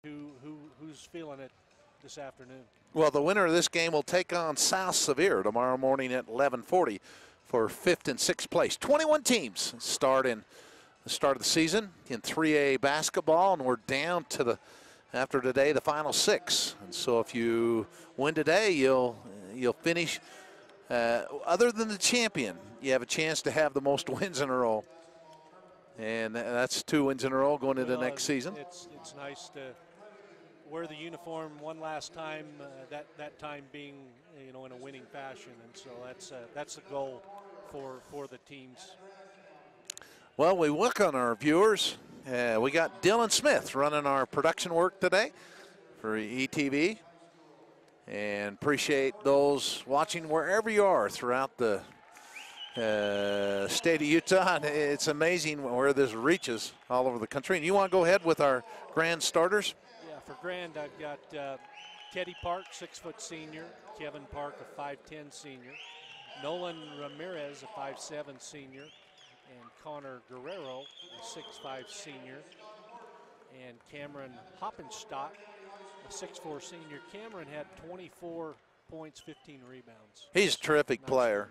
who's feeling it this afternoon? Well, the winner of this game will take on South Sevier tomorrow morning at 11:40 for 5th and 6th place. 21 teams start in the start of the season in 3A basketball, and we're down to after today, the final 6. And so if you win today, you'll finish, other than the champion, you have a chance to have the most wins in a row. And that's 2 wins in a row going into next season. It's nice to wear the uniform one last time, that time being, in a winning fashion. And so that's the goal for the teams. Well, we look on our viewers. We got Dylan Smith running our production work today for ETV. And appreciate those watching wherever you are throughout the state of Utah. It's amazing where this reaches all over the country. And you want to go ahead with our grand starters? Yeah, for grand, I've got Teddy Park, 6-foot senior. Kevin Park, a 5'10" senior. Nolan Ramirez, a 5'7" senior. And Connor Guerrero, a 6'5" senior. And Cameron Hoppenstock, a 6'4" senior. Cameron had 24 points, 15 rebounds. He's a terrific player,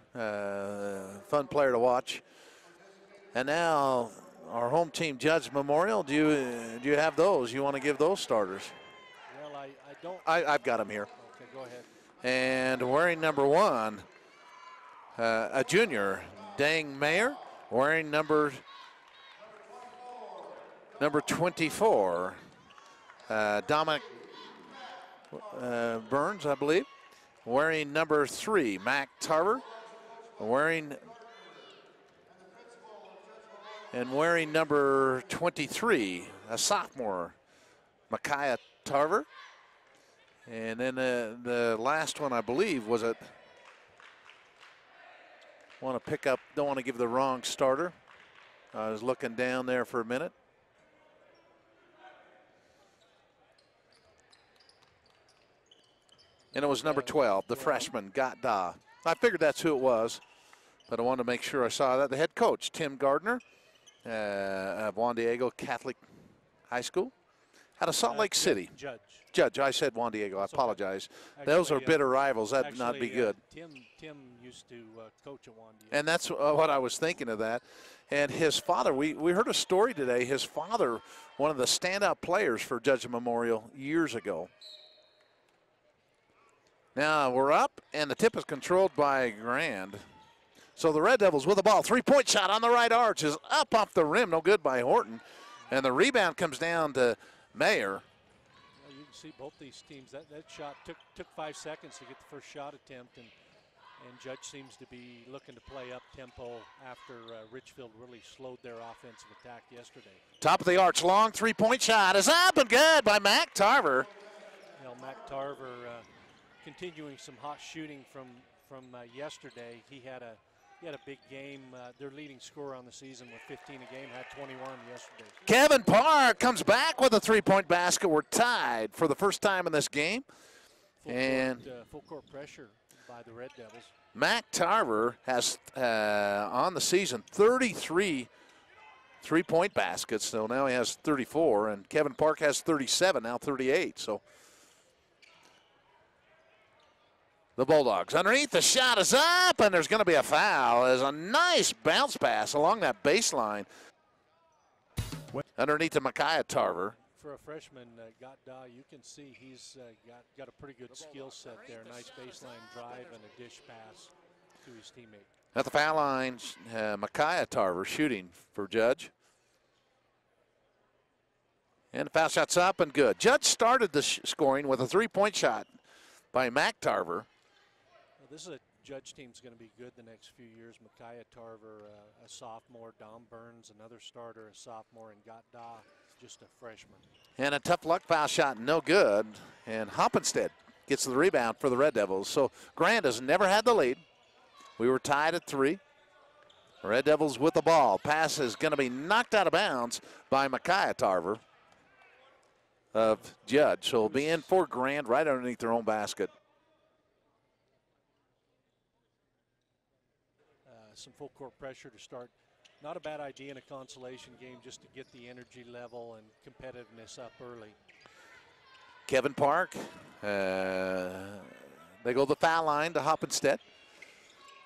fun player to watch. And now our home team Judge Memorial. Do you have those? You want to give those starters? Well, I don't. I've got them here. Okay, go ahead. And wearing number 1, a junior, Dang Mayer. Wearing number 24, Dominic Burns, I believe. Wearing number 3, Mac Tarver. Wearing number 23, a sophomore, Micaiah Tarver. And then the last one, I believe, was it. Want to pick up, don't want to give the wrong starter. I was looking down there for a minute. And it was number 12, the freshman, Gat Da. I figured that's who it was, but I wanted to make sure I saw that. The head coach, Tim Gardner, of Juan Diego Catholic High School, out of Salt Lake City. Judge, I said Juan Diego, I apologize. Actually, those are bitter rivals, that'd not be good. Tim used to coach at Juan Diego. And that's what I was thinking of that. And his father, we heard a story today, his father, one of the standout players for Judge Memorial years ago. Now we're up, and the tip is controlled by Grand. So the Red Devils with the ball. 3-point shot on the right arch is up off the rim, no good by Horton. And the rebound comes down to Mayer. You can see both these teams, that shot took 5 seconds to get the first shot attempt, and Judge seems to be looking to play up tempo after Richfield really slowed their offensive attack yesterday. Top of the arch, long 3-point shot is up and good by Mac Tarver. Mac Tarver continuing some hot shooting from yesterday. He had a big game. Their leading scorer on the season with 15 a game, had 21 yesterday. Kevin Park comes back with a 3-point basket. We're tied for the first time in this game. Full court pressure by the Red Devils. Mac Tarver has, on the season, 33 3-point baskets. So now he has 34, and Kevin Park has 37, now 38. So the Bulldogs underneath, the shot is up, and there's going to be a foul. There's a nice bounce pass along that baseline. Underneath to Micaiah Tarver. For a freshman, Gat-Da, you can see he's got a pretty good skill set there. Nice baseline drive and a dish pass to his teammate. At the foul line, Micaiah Tarver shooting for Judge. And the foul shot's up and good. Judge started the scoring with a 3-point shot by Mac Tarver. This is a Judge team's going to be good the next few years. Micaiah Tarver, a sophomore. Dom Burns, another starter, a sophomore. And Gat-Da, just a freshman. And a tough luck foul shot, no good. And Hoppenstead gets the rebound for the Red Devils. So Grand has never had the lead. We were tied at 3. Red Devils with the ball. Pass is going to be knocked out of bounds by Micaiah Tarver of Judge. So it'll be in for Grand right underneath their own basket. Some full court pressure to start. Not a bad idea in a consolation game just to get the energy level and competitiveness up early. Kevin Park, they go the foul line to Hoppenstedt.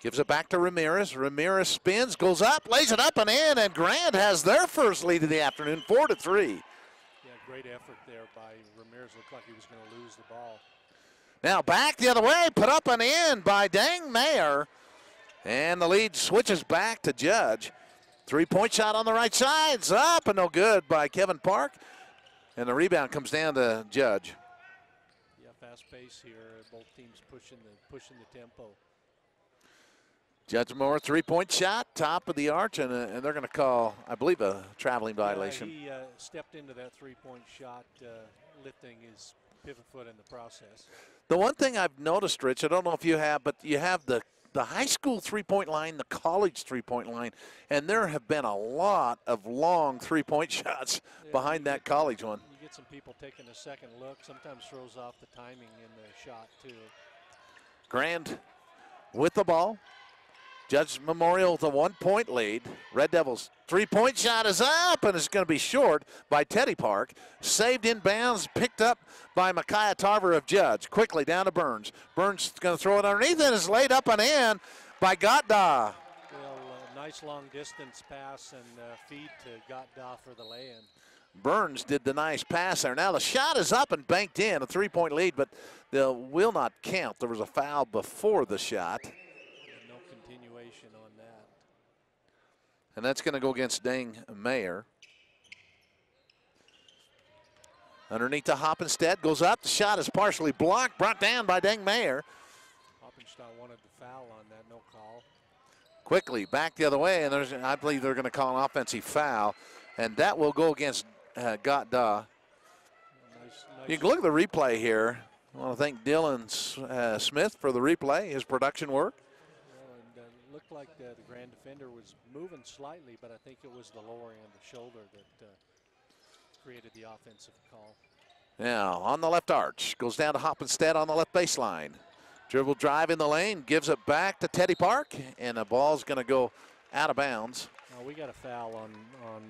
Gives it back to Ramirez. Ramirez spins, goes up, lays it up and in, and Grand has their first lead of the afternoon, 4-3. Yeah, great effort there by Ramirez. Looked like he was going to lose the ball. Now back the other way, put up and in by Dang Mayer. And the lead switches back to Judge. 3-point shot on the right side. It's up and no good by Kevin Park. And the rebound comes down to Judge. Yeah, fast pace here. Both teams pushing the tempo. Judge Moore, 3-point shot, top of the arch, and they're going to call, I believe, a traveling violation. He stepped into that 3-point shot, lifting his pivot foot in the process. The one thing I've noticed, Rich, I don't know if you have, but you have the high school 3-point line, the college 3-point line, and there have been a lot of long 3-point shots behind that college one. You get some people taking a second look, sometimes throws off the timing in the shot, too. Grand with the ball. Judge Memorial with a 1-point lead. Red Devils 3-point shot is up and it's going to be short by Teddy Park. Saved in bounds, picked up by Micaiah Tarver of Judge. Quickly down to Burns. Burns is going to throw it underneath and is laid up and in by Gottda. Well, nice long distance pass and feed to Gottda for the lay-in. Burns did the nice pass there. Now the shot is up and banked in, a 3-point lead, but they will not count. There was a foul before the shot. On that. And that's going to go against Dang Mayer. Underneath to Hoppenstedt, goes up. The shot is partially blocked, brought down by Dang Mayer. Hoppenstedt wanted the foul on that, no call. Quickly back the other way, and I believe they're going to call an offensive foul, and that will go against Gottda. Nice. You can look at the replay here. I want to thank Dylan Smith for the replay, his production work. Looked like the Grand defender was moving slightly, but I think it was the lowering of the shoulder that created the offensive call. Now on the left arch, goes down to Hoppenstedt on the left baseline. Dribble drive in the lane, gives it back to Teddy Park, and the ball's going to go out of bounds. We got a foul on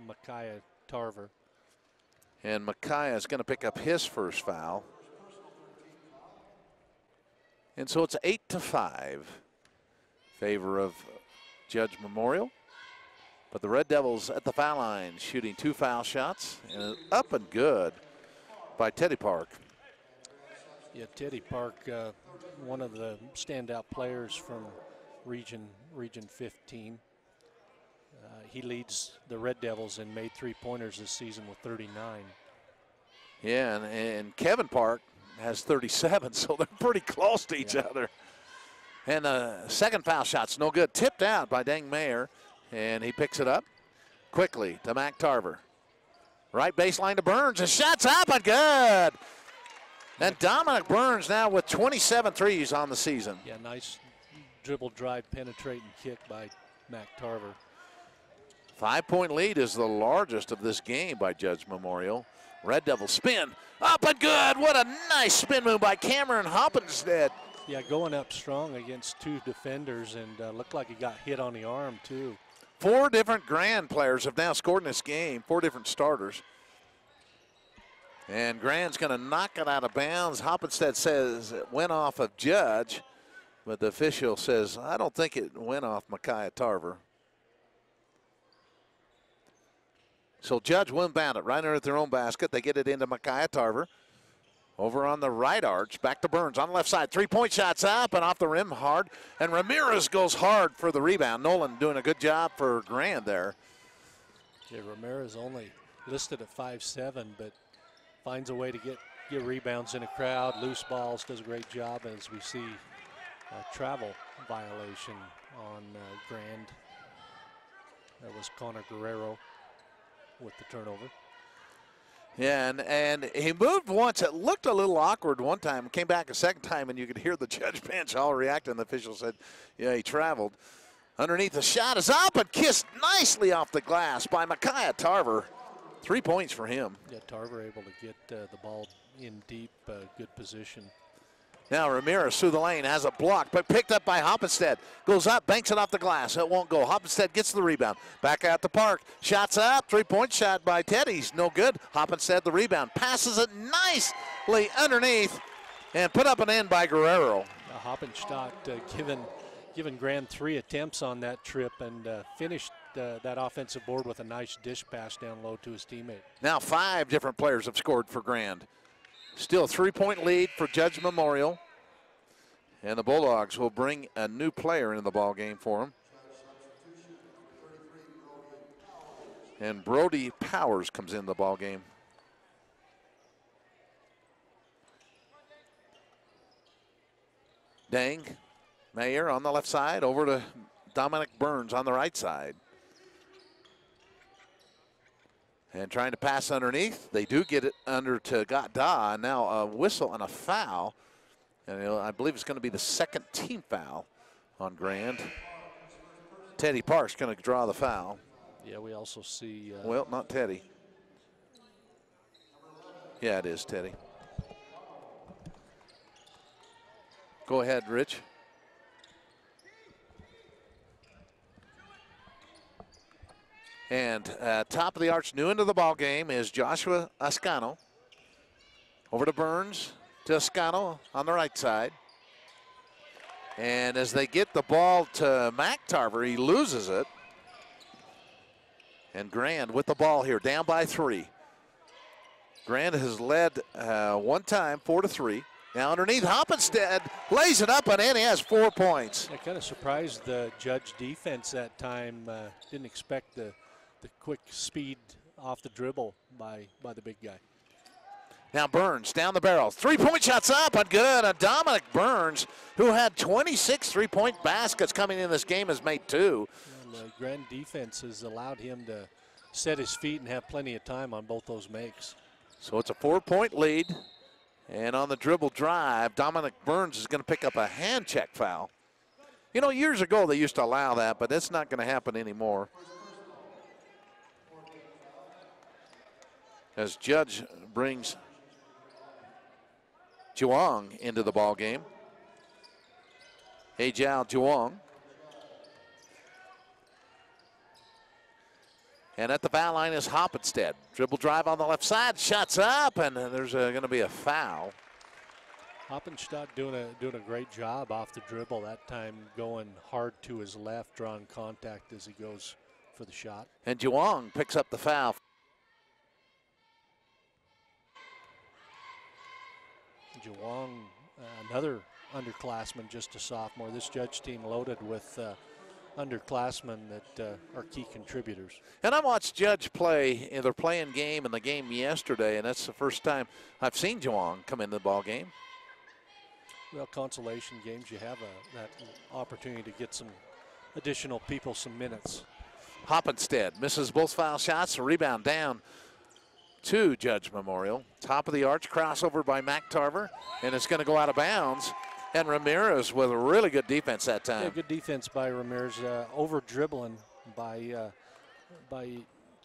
Micaiah Tarver. And Micaiah is going to pick up his first foul. And so it's 8-5. Favor of Judge Memorial. But the Red Devils at the foul line shooting 2 foul shots, and up and good by Teddy Park. Yeah, Teddy Park, one of the standout players from Region 15. He leads the Red Devils and made 3-pointers this season with 39. Yeah, and Kevin Park has 37, so they're pretty close to each other. And the second foul shot's no good. Tipped out by Dang Mayer, and he picks it up quickly to Mac Tarver. Right baseline to Burns, and shot's up and good. And Dominic Burns now with 27 threes on the season. Yeah, nice dribble drive penetrating kick by Mac Tarver. 5-point lead is the largest of this game by Judge Memorial. Red Devils spin, up and good. What a nice spin move by Cameron Hoppenstedt. Yeah, going up strong against 2 defenders, and looked like he got hit on the arm, too. 4 different Grand players have now scored in this game, 4 different starters. And Grand's going to knock it out of bounds. Hoppenstedt says it went off of Judge, but the official says, I don't think it went off Micaiah Tarver. So Judge will inbound it right under their own basket. They get it into Micaiah Tarver. Over on the right arch, back to Burns on the left side. 3-point shots up and off the rim hard. And Ramirez goes hard for the rebound. Nolan doing a good job for Grand there. Yeah, Ramirez only listed at 5'7", but finds a way to get rebounds in a crowd, loose balls, does a great job. As we see a travel violation on Grand. That was Connor Guerrero with the turnover. Yeah, and he moved once. It looked a little awkward one time. Came back a second time, and you could hear the judge bench all reacting. The official said, yeah, he traveled. Underneath, the shot is up and kissed nicely off the glass by Micaiah Tarver. 3 points for him. Yeah, Tarver able to get the ball in deep, good position. Now Ramirez through the lane, has a block, but picked up by Hoppenstedt. Goes up, banks it off the glass. It won't go. Hoppenstedt gets the rebound. Back out to Park. Shots up. Three-point shot by Teddy's. No good. Hoppenstedt the rebound. Passes it nicely underneath and put up an end by Guerrero. Hoppenstedt given Grand 3 attempts on that trip and finished that offensive board with a nice dish pass down low to his teammate. Now 5 different players have scored for Grand. Still a 3-point lead for Judge Memorial. And the Bulldogs will bring a new player into the ball game for them. And Brody Powers comes in the ball game. Dang. Mayer on the left side, over to Dominic Burns on the right side. And trying to pass underneath. They do get it under to Gada. Now a whistle and a foul. And I believe it's going to be the second team foul on Grand. Teddy Park's going to draw the foul. Yeah, we also see. Well, not Teddy. Yeah, it is Teddy. Go ahead, Rich. And top of the arch, new into the ball game is Joshua Ascano. Over to Burns, to Ascano on the right side. And as they get the ball to McTarver, he loses it. And Grand with the ball here, down by 3. Grand has led one time, 4-3. Now underneath, Hoppenstedt lays it up and in. He has 4 points. I kind of surprised the Judge defense that time. Didn't expect the quick speed off the dribble by the big guy. Now Burns down the barrel. 3-point shots up and good. And Dominic Burns, who had 26 3-point baskets coming in this game, has made 2. And the Grand defense has allowed him to set his feet and have plenty of time on both those makes. So it's a 4-point lead. And on the dribble drive, Dominic Burns is going to pick up a hand check foul. You know, years ago they used to allow that, but it's not going to happen anymore. As Judge brings Juang into the ball game. Jiao Juang. And at the foul line is Hoppenstedt. Dribble drive on the left side, shots up, and there's going to be a foul. Hoppenstedt doing a great job off the dribble that time, going hard to his left, drawing contact as he goes for the shot. And Juang picks up the foul. Juang, another underclassman, just a sophomore. This Judge team loaded with underclassmen that are key contributors. And I watched Judge play in their playing game in the game yesterday, and that's the first time I've seen Juang come into the ball game. Well, consolation games, you have that opportunity to get some additional people some minutes. Hoppenstedt misses both foul shots. A rebound down to Judge Memorial. Top of the arch, crossover by McTarver, and it's going to go out of bounds. And Ramirez with a really good defense that time. Yeah, good defense by Ramirez. Over dribbling by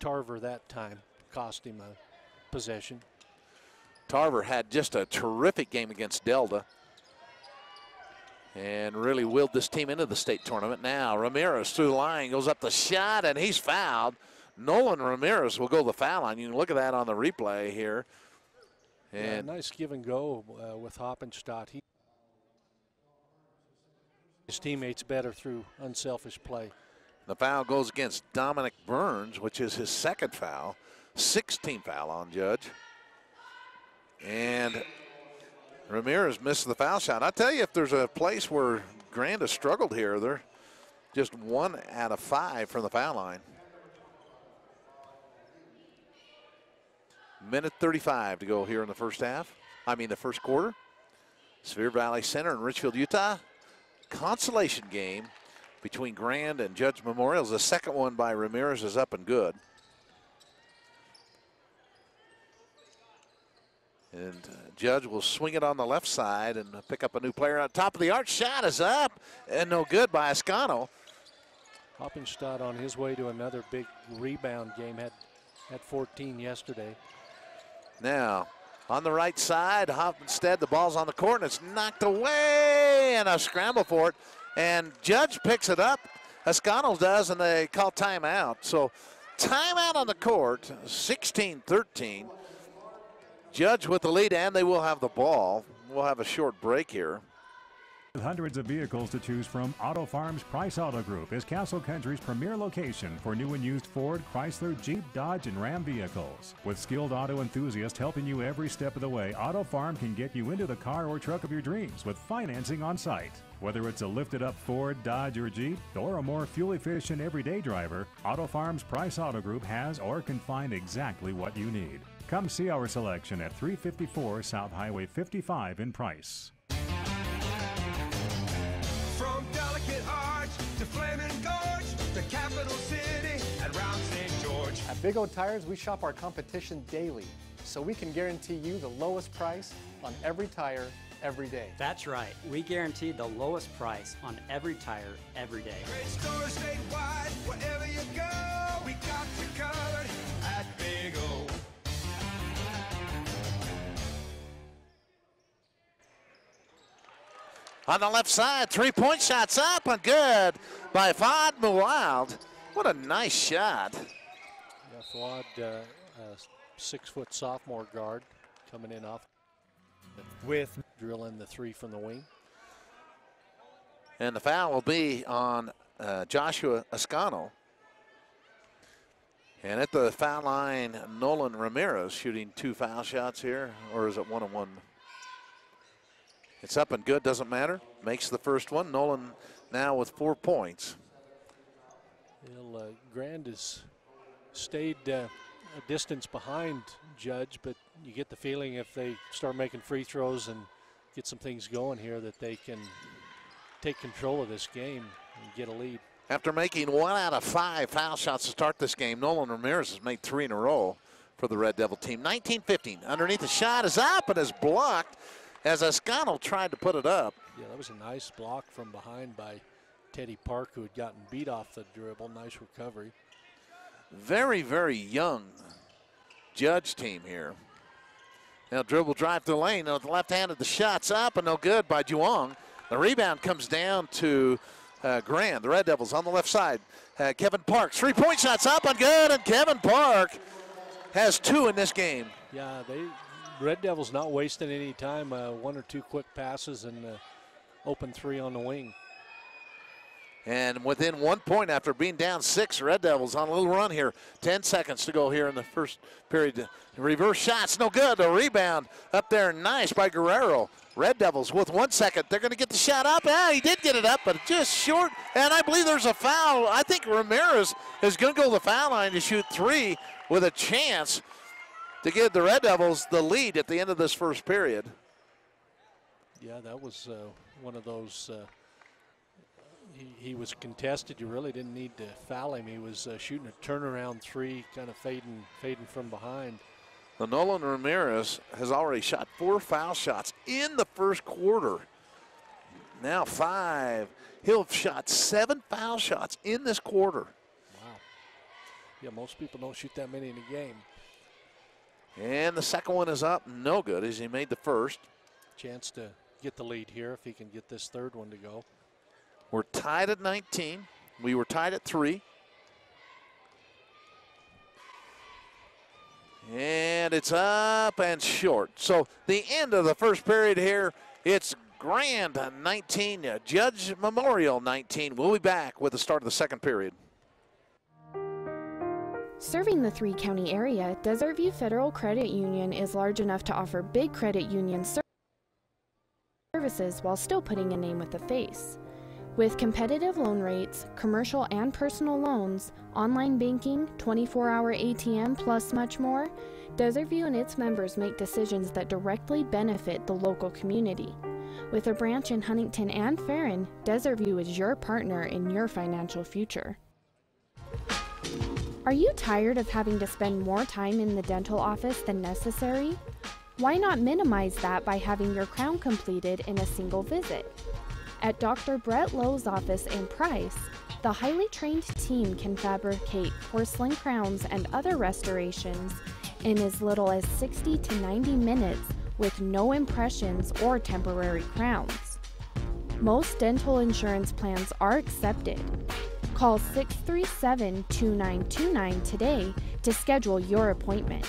Tarver that time. Cost him a possession. Tarver had just a terrific game against Delta and really willed this team into the state tournament. Now Ramirez through the line, goes up the shot, and he's fouled. Nolan Ramirez will go to the foul line. You can look at that on the replay here. And nice give and go with Hoppenstedt. His teammates better through unselfish play. The foul goes against Dominic Burns, which is his second foul. 16 foul on Judge. And Ramirez missed the foul shot. I tell you, if there's a place where Grand has struggled here, they're just 1 out of 5 from the foul line. Minute 35 to go here in the first quarter. Sevier Valley Center in Richfield, Utah. Consolation game between Grand and Judge Memorial. The second one by Ramirez is up and good. And Judge will swing it on the left side and pick up a new player. On top of the arch, shot is up and no good by Ascano. Hoppenstedt on his way to another big rebound game. Had 14 yesterday. Now On the right side, instead the ball's on the court and it's knocked away, and a scramble for it. And Judge picks it up, Escano does, and they call timeout. So timeout on the court, 16-13. Judge with the lead, and they will have the ball. We'll have a short break here. With hundreds of vehicles to choose from, Auto Farms Price Auto Group is Castle Country's premier location for new and used Ford, Chrysler, Jeep, Dodge, and Ram vehicles. With skilled auto enthusiasts helping you every step of the way, Auto Farm can get you into the car or truck of your dreams with financing on site. Whether it's a lifted-up Ford, Dodge, or Jeep, or a more fuel-efficient everyday driver, Auto Farms Price Auto Group has or can find exactly what you need. Come see our selection at 354 South Highway 55 in Price. From Delicate Arch to Flaming Gorge, the capital city and round St. George. At Big O Tires, we shop our competition daily, so we can guarantee you the lowest price on every tire, every day. That's right. We guarantee the lowest price on every tire, every day. Great stores statewide, wherever you go, we got you covered at Big O. On the left side, three-point shots up and good by Fawad Muwald. What a nice shot. Yeah, Fawad, a 6-foot sophomore guard coming in off with drilling the three from the wing. And the foul will be on Joshua Escano. And at the foul line, Nolan Ramirez shooting 2 foul shots here, or is it 1-on-1? It's up and good, doesn't matter. Makes the first one. Nolan now with 4 points. Grand has stayed a distance behind Judge, but you get the feeling if they start making free throws and get some things going here that they can take control of this game and get a lead. After making 1 out of 5 foul shots to start this game, Nolan Ramirez has made 3 in a row for the Red Devil team. 19-15. Underneath, the shot is up and is blocked as Escano tried to put it up. Yeah, that was a nice block from behind by Teddy Park, who had gotten beat off the dribble. Nice recovery. Very, very young Judge team here. Now dribble drive to the lane. Now with the left-handed, the shot's up and no good by Juong. The rebound comes down to Grand. The Red Devils on the left side. Kevin Park, 3-point shots up and good, and Kevin Park has 2 in this game. Yeah, Red Devils not wasting any time. 1 or 2 quick passes and open 3 on the wing. And within 1 point after being down 6, Red Devils on a little run here. 10 seconds to go here in the first period. Reverse shots, no good. A rebound up there, nice by Guerrero. Red Devils with 1 second. They're going to get the shot up. Yeah, he did get it up, but just short. And I believe there's a foul. I think Ramirez is going to go to the foul line to shoot 3 with a chance to give the Red Devils the lead at the end of this first period. Yeah, that was one of those. He was contested. You really didn't need to foul him. He was shooting a turnaround 3, kind of fading from behind. The Nolan Ramirez has already shot 4 foul shots in the first quarter. Now 5. He'll have shot 7 foul shots in this quarter. Wow. Yeah, most people don't shoot that many in a game. And the second one is up, no good as he made the first. Chance to get the lead here if he can get this third one to go. We're tied at 19. We were tied at 3. And it's up and short. So the end of the first period here, it's Grand 19, Judge Memorial 19. We'll be back with the start of the second period. Serving the 3-county area, Desert View Federal Credit Union is large enough to offer big credit union services while still putting a name with a face. With competitive loan rates, commercial and personal loans, online banking, 24-hour ATM, plus much more, Desert View and its members make decisions that directly benefit the local community. With a branch in Huntington and Farron, Desert View is your partner in your financial future. Are you tired of having to spend more time in the dental office than necessary? Why not minimize that by having your crown completed in a single visit? At Dr. Brett Lowe's office in Price, the highly trained team can fabricate porcelain crowns and other restorations in as little as 60 to 90 minutes with no impressions or temporary crowns. Most dental insurance plans are accepted. Call 637-2929 today to schedule your appointment.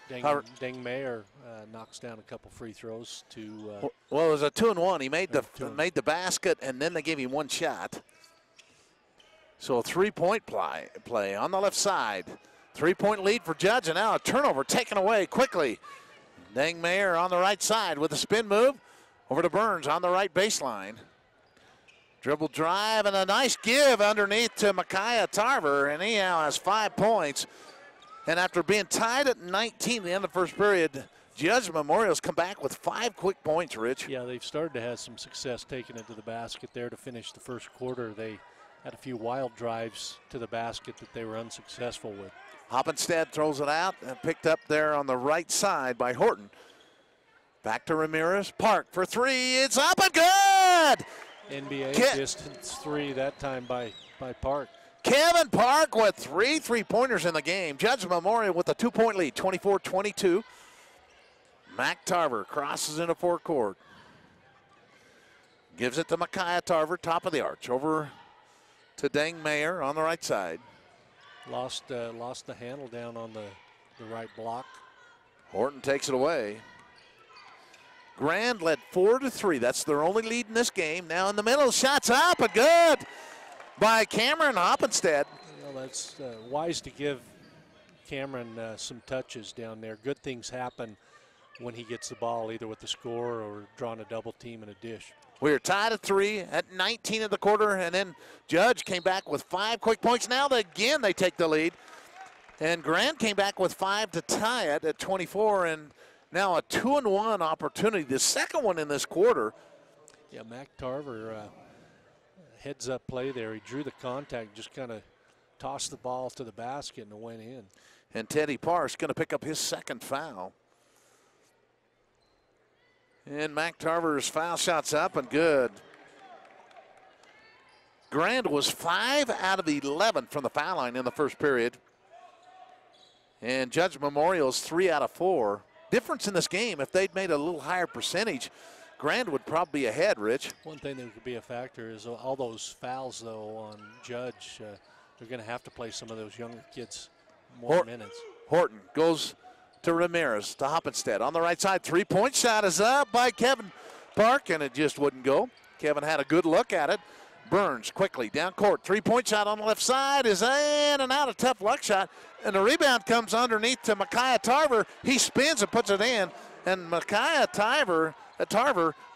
Deng Mayer knocks down a couple free throws to. Well, it was a 2-and-1. He made the Made the basket, and then they gave him one shot. So a three-point play on the left side. 3-point lead for Judge, and now a turnover taken away quickly. Deng Mayer on the right side with a spin move over to Burns on the right baseline. Dribble drive and a nice give underneath to Micaiah Tarver, and he now has 5 points. And after being tied at 19 at the end of the first period, Judge Memorial's come back with 5 quick points, Rich. Yeah, they've started to have some success taking it to the basket there to finish the first quarter. They had a few wild drives to the basket that they were unsuccessful with. Hoppenstead throws it out and picked up there on the right side by Horton. Back to Ramirez. Park for three. It's up and good! NBA distance three that time by Park. Kevin Park with 3 3-pointers in the game. Judge Memorial with a 2-point lead, 24-22. Mac Tarver crosses into forecourt. Gives it to Micaiah Tarver, top of the arch. Over to Deng Mayer on the right side. Lost the handle down on the right block. Horton takes it away. Grand led 4-3. That's their only lead in this game. Now in the middle, shots up and good by Cameron Hoppenstead. Well, that's wise to give Cameron some touches down there. Good things happen when he gets the ball, either with the score or drawing a double team and a dish. We're tied at 3 at 19 of the quarter, and then Judge came back with 5 quick points. Now again they take the lead. And Grant came back with 5 to tie it at 24, and now a 2-and-1 opportunity, the second one in this quarter. Yeah, Mac Tarver, heads up play there. He drew the contact, just kind of tossed the ball to the basket and it went in. And Teddy Park's going to pick up his second foul. And Mac Tarver's foul shot's up and good. Grand was 5 out of 11 from the foul line in the first period. And Judge Memorial's 3 out of 4. Difference in this game, if they'd made a little higher percentage, Grand would probably be ahead, Rich. One thing that could be a factor is all those fouls, though, on Judge. They're going to have to play some of those younger kids more minutes. Horton goes to Ramirez, to Hoppenstead. On the right side, 3-point shot is up by Kevin Park, and it just wouldn't go. Kevin had a good look at it. Burns quickly down court. 3-point shot on the left side is in and out. A tough luck shot. And the rebound comes underneath to Micaiah Tarver. He spins and puts it in. And Micaiah Tarver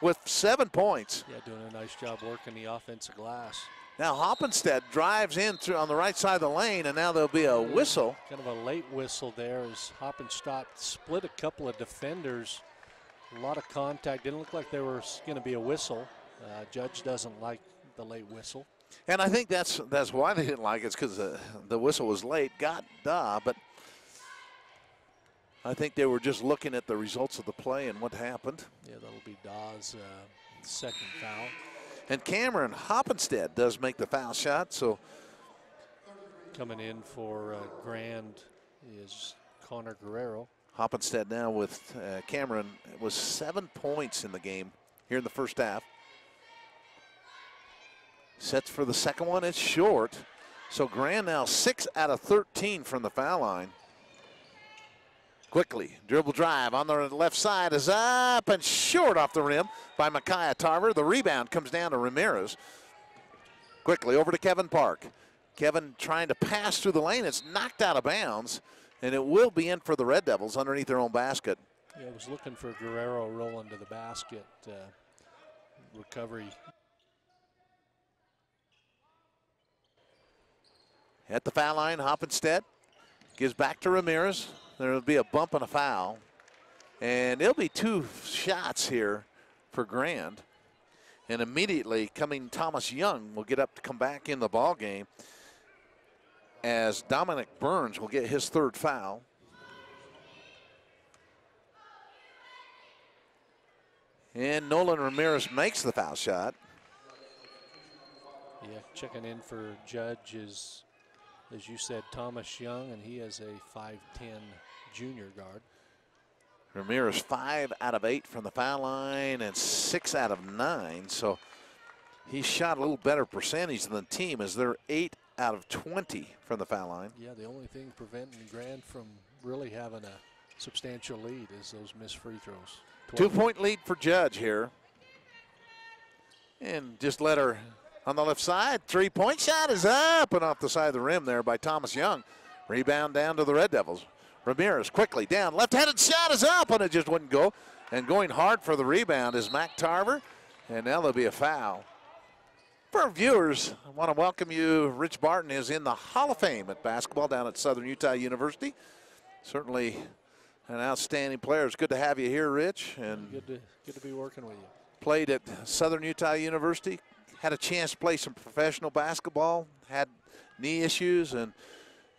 with 7 points. Yeah, doing a nice job working the offensive glass. Now Hoppenstead drives in on the right side of the lane, and now there'll be a whistle. Kind of a late whistle there as Hoppenstead split a couple of defenders. A lot of contact. Didn't look like there was going to be a whistle. Judge doesn't like the late whistle. And I think that's why they didn't like it. It's because the whistle was late. But I think they were just looking at the results of the play and what happened. Yeah, that'll be Dawes' second foul. And Cameron Hoppenstead does make the foul shot. So coming in for Grand is Connor Guerrero. Hoppenstead now with Cameron. It was 7 points in the game here in the first half. Sets for the second one, it's short. So Grand now 6 out of 13 from the foul line. Quickly, dribble drive on the left side is up and short off the rim by Micaiah Tarver. The rebound comes down to Ramirez. Quickly over to Kevin Park. Kevin trying to pass through the lane. It's knocked out of bounds, and it will be in for the Red Devils underneath their own basket. Yeah, I was looking for Guerrero rolling to the basket. Recovery. At the foul line, Hoppenstead gives back to Ramirez. There will be a bump and a foul. And it'll be 2 shots here for Grand. And immediately coming Thomas Young will get up to come back in the ball game as Dominic Burns will get his 3rd foul. And Nolan Ramirez makes the foul shot. Yeah, checking in for Judge is, as you said, Thomas Young, and he is a 5'10" junior guard. Ramirez 5 out of 8 from the foul line and 6 out of 9. So he shot a little better percentage than the team as they're 8 out of 20 from the foul line. Yeah, the only thing preventing Grand from really having a substantial lead is those missed free throws. 2-point lead for Judge here. And just let her on the left side. 3-point shot is up and off the side of the rim there by Thomas Young. Rebound down to the Red Devils. Ramirez quickly down. Left-handed shot is up and it just wouldn't go. And going hard for the rebound is Mac Tarver. And now there'll be a foul. For our viewers, I want to welcome you. Rich Barton is in the Hall of Fame at basketball down at Southern Utah University. Certainly an outstanding player. It's good to have you here, Rich. And good to be working with you. Played at Southern Utah University. Had a chance to play some professional basketball. Had knee issues, and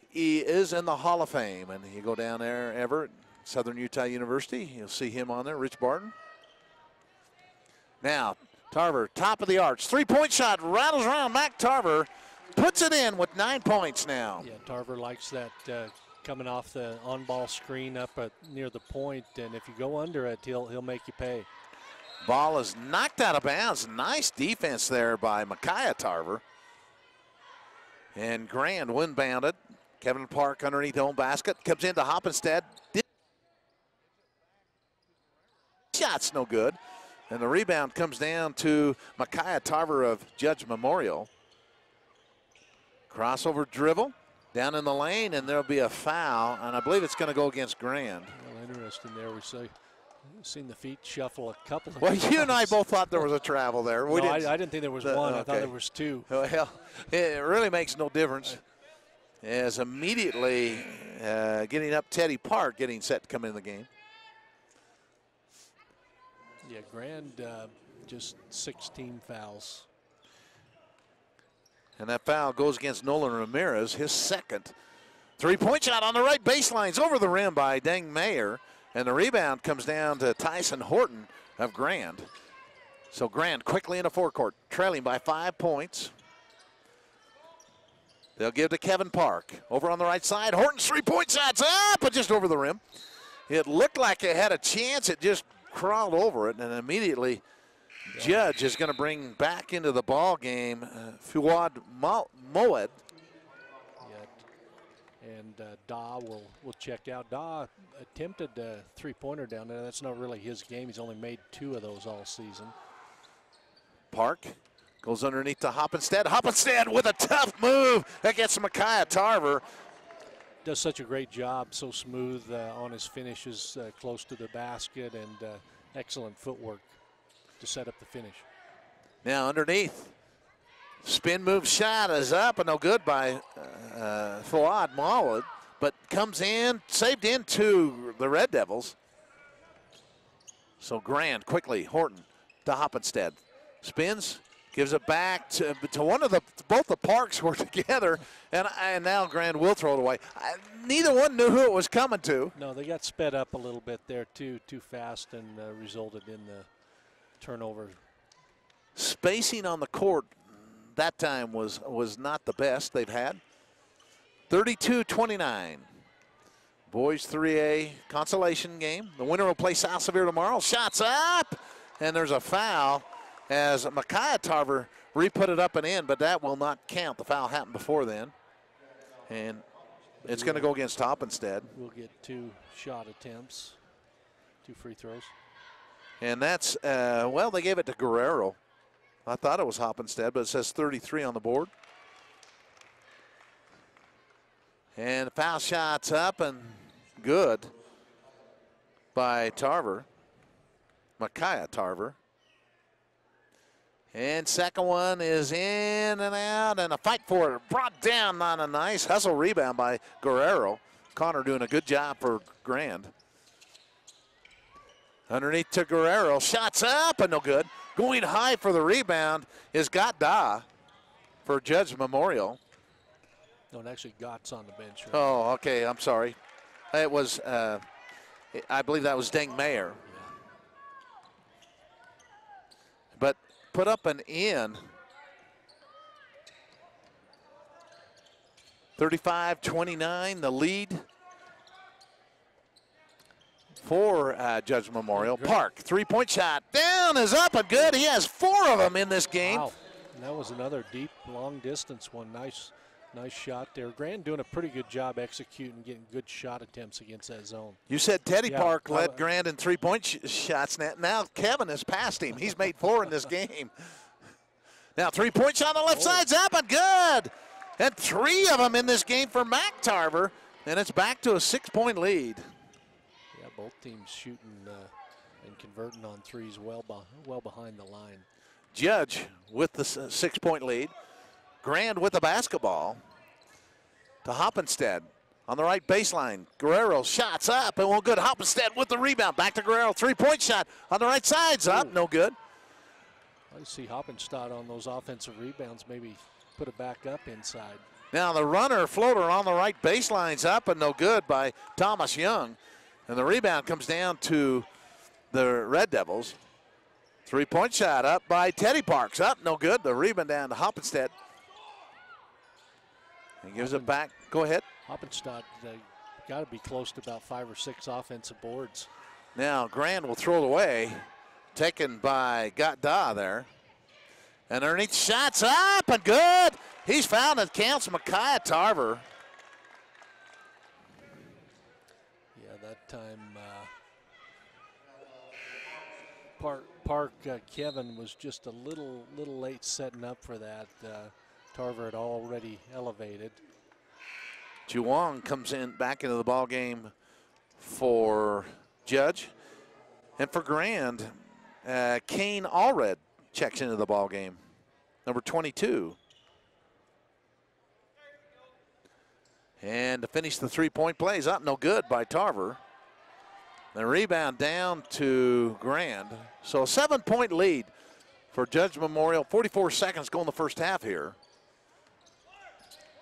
he is in the Hall of Fame. And you go down there, Everett, Southern Utah University. You'll see him on there, Rich Barton. Now, Tarver, top of the arch. 3-point shot, rattles around. Mac Tarver puts it in with 9 points now. Yeah, Tarver likes that coming off the on-ball screen up near the point, and if you go under it, he'll make you pay. Ball is knocked out of bounds. Nice defense there by Micaiah Tarver. And Grand windbounded. Kevin Park underneath the own basket. Comes into Hoppenstead. Shot's no good. And the rebound comes down to Micaiah Tarver of Judge Memorial. Crossover dribble down in the lane, and there'll be a foul, and I believe it's going to go against Grand. Well, interesting there. We've seen the feet shuffle a couple of Well, times. you and I both thought there was a travel there. No, I didn't think there was one. I thought there was two. Well, it really makes no difference. As immediately getting up Teddy Park, getting set to come in the game. Yeah, Grand just 16 fouls. And that foul goes against Nolan Ramirez, his second. 3-point shot on the right baseline. It's over the rim by Deng Mayer. And the rebound comes down to Tyson Horton of Grand. So Grand quickly into forecourt, trailing by 5 points. They'll give to Kevin Park. Over on the right side, Horton's 3-point shot's up, but just over the rim. It looked like it had a chance. It just crawled over it, and immediately Judge is going to bring back into the ball game Fuad Moed. And Da will check out. Da attempted a three-pointer down there. That's not really his game. He's only made 2 of those all season. Park goes underneath to Hoppenstead. Hoppenstead with a tough move against Micaiah Tarver. Does such a great job, so smooth on his finishes close to the basket, and excellent footwork to set up the finish. Now underneath. Spin move shot is up and no good by Fuad Moed, but comes in, saved into the Red Devils. So Grand quickly, Horton to Hoppenstead. Spins, gives it back to one of both the Parks were together, and now Grand will throw it away. Neither one knew who it was coming to. No, they got sped up a little bit there too fast, and resulted in the turnover. Spacing on the court that time was not the best they've had. 32-29. Boys 3A consolation game. The winner will play South Sevier tomorrow. Shots up, and there's a foul as Micaiah Tarver re-put it up and in, but that will not count. The foul happened before then, and it's going to go against Hoppenstead. We'll get 2 shot attempts, 2 free throws. And that's, well, they gave it to Guerrero. I thought it was Hoppenstead, but it says 33 on the board. And foul shots up and good by Tarver, Micaiah Tarver. And second one is in and out, and a fight for it. Brought down on a nice hustle rebound by Guerrero. Connor doing a good job for Grand. Underneath to Guerrero, shots up and no good. Going high for the rebound is Da for Judge Memorial. No, it actually Gott's on the bench. Right? Oh, okay, I'm sorry. It was, I believe that was Deng Mayer. Yeah. But put up an in 35-29, the lead for Judge Memorial. Park, three-point shot. Down is up and good. He has 4 of them in this game. Wow. And that was another deep, long-distance one. Nice shot there. Grand doing a pretty good job executing, getting good shot attempts against that zone. You said Teddy Park led Grand in three-point shots. Now Kevin has passed him. He's made 4 in this game. Now three-point shot on the left side's up and good. And 3 of them in this game for Mac Tarver. And it's back to a 6-point lead. Yeah, both teams shooting and converting on threes well behind the line. Judge with the 6-point lead. Grand with the basketball to Hoppenstead on the right baseline. Guerrero shots up and won't good. Hoppenstead with the rebound. Back to Guerrero. Three-point shot on the right side's up. No good. I see Hoppenstead on those offensive rebounds. Maybe put it back up inside. Now the runner floater on the right baseline's up and no good by Thomas Young. And the rebound comes down to the Red Devils. Three-point shot up by Teddy Parks. Up, no good. The rebound down to Hoppenstead. He gives it back. Go ahead. Hoppenstead got to be close to about 5 or 6 offensive boards. Now Grand will throw it away. Taken by Gatda there. And underneath, shots up and good. He's fouled and counts Micaiah Tarver. Yeah, that time Park Kevin was just a little late setting up for that. Tarver had already elevated. Juwong comes in back into the ball game for Judge. And for Grand, Kane Allred checks into the ball game, number 22. And to finish the three-point plays up, no good by Tarver. The rebound down to Grand. So a 7-point lead for Judge Memorial. 44 seconds go in the first half here.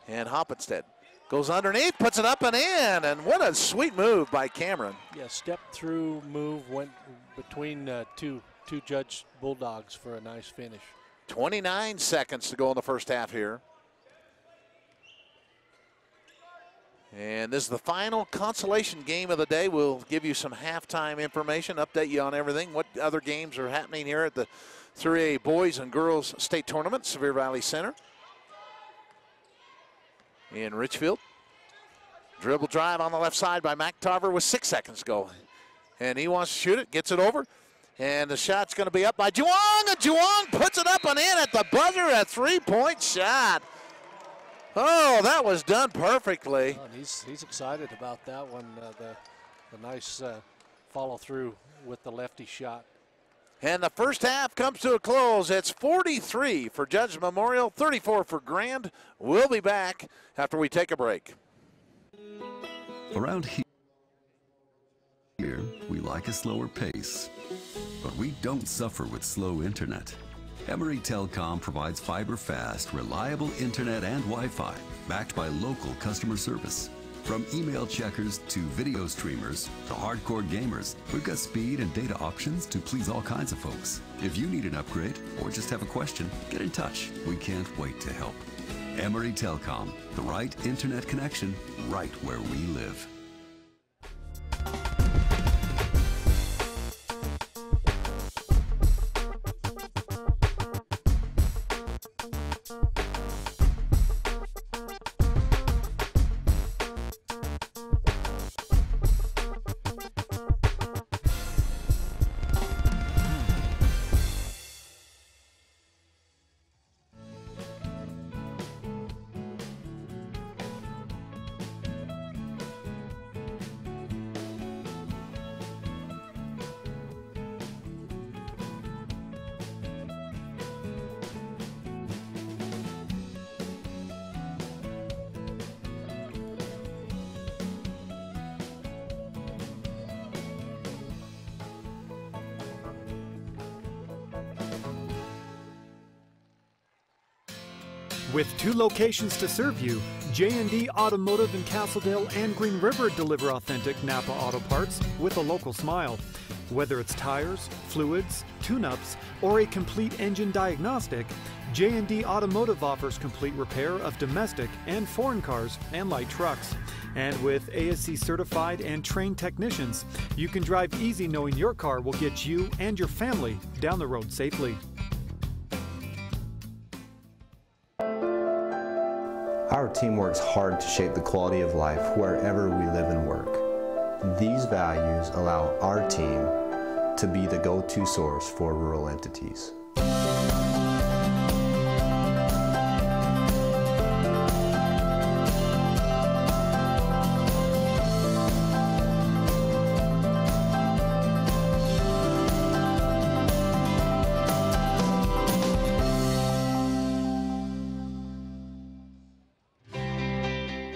And Hoppenstead goes underneath, puts it up and in. And what a sweet move by Cameron. Yeah, step through move, went between two Judge Bulldogs for a nice finish. 29 seconds to go in the first half here. And this is the final consolation game of the day. We'll give you some halftime information, update you on everything, what other games are happening here at the 3A Boys and Girls State Tournament, Sevier Valley Center in Richfield. Dribble drive on the left side by Mac Tarver with 6 seconds to go. And he wants to shoot it, gets it over. And the shot's going to be up by Juwong, and Juwong puts it up and in at the buzzer, a three-point shot. Oh, that was done perfectly. Oh, and he's excited about that one, the nice follow-through with the lefty shot. And the first half comes to a close. It's 43 for Judge Memorial, 34 for Grand. We'll be back after we take a break. Around here, we like a slower pace, but we don't suffer with slow internet. Emory Telecom provides fiber-fast, reliable internet and Wi-Fi, backed by local customer service. From email checkers to video streamers to hardcore gamers, we've got speed and data options to please all kinds of folks. If you need an upgrade or just have a question, get in touch. We can't wait to help. Emory Telecom, the right internet connection right where we live. With 2 locations to serve you, J&D Automotive in Castledale and Green River deliver authentic Napa auto parts with a local smile. Whether it's tires, fluids, tune-ups, or a complete engine diagnostic, J&D Automotive offers complete repair of domestic and foreign cars and light trucks. And with ASC certified and trained technicians, you can drive easy knowing your car will get you and your family down the road safely. Our team works hard to shape the quality of life wherever we live and work. These values allow our team to be the go-to source for rural entities.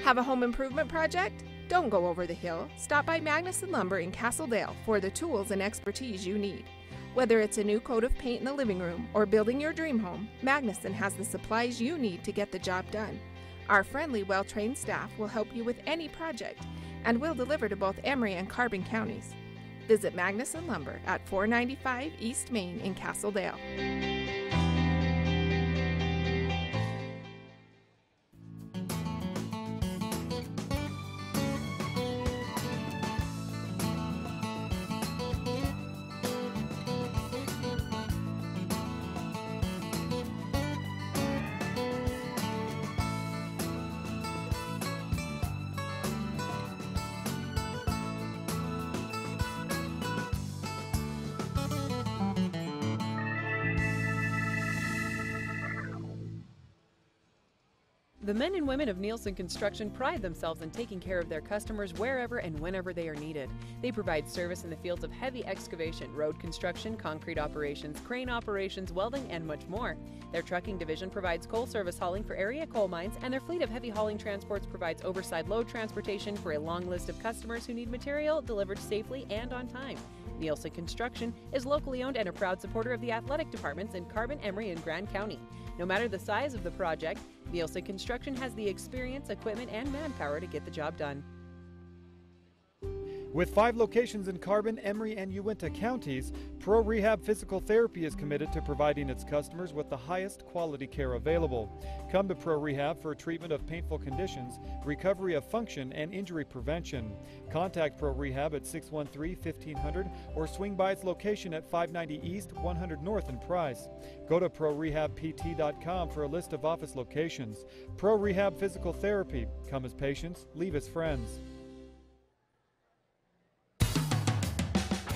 Have a home improvement project? Don't go over the hill. Stop by Magnuson Lumber in Castledale for the tools and expertise you need. Whether it's a new coat of paint in the living room or building your dream home, Magnuson has the supplies you need to get the job done. Our friendly, well-trained staff will help you with any project, and we'll deliver to both Emery and Carbon counties. Visit Magnuson Lumber at 495 East Main in Castledale. The men and women of Nielsen Construction pride themselves in taking care of their customers wherever and whenever they are needed. They provide service in the fields of heavy excavation, road construction, concrete operations, crane operations, welding, and much more. Their trucking division provides coal service hauling for area coal mines, and their fleet of heavy hauling transports provides oversized load transportation for a long list of customers who need material delivered safely and on time. Nielsen Construction is locally owned and a proud supporter of the athletic departments in Carbon, Emery, and Grand County. No matter the size of the project, Nielsen Construction has the experience, equipment, and manpower to get the job done. With 5 locations in Carbon, Emery, and Uinta counties, Pro Rehab Physical Therapy is committed to providing its customers with the highest quality care available. Come to Pro Rehab for treatment of painful conditions, recovery of function, and injury prevention. Contact Pro Rehab at 613-1500 or swing by its location at 590 East, 100 North in Price. Go to ProRehabPT.com for a list of office locations. Pro Rehab Physical Therapy. Come as patients, leave as friends.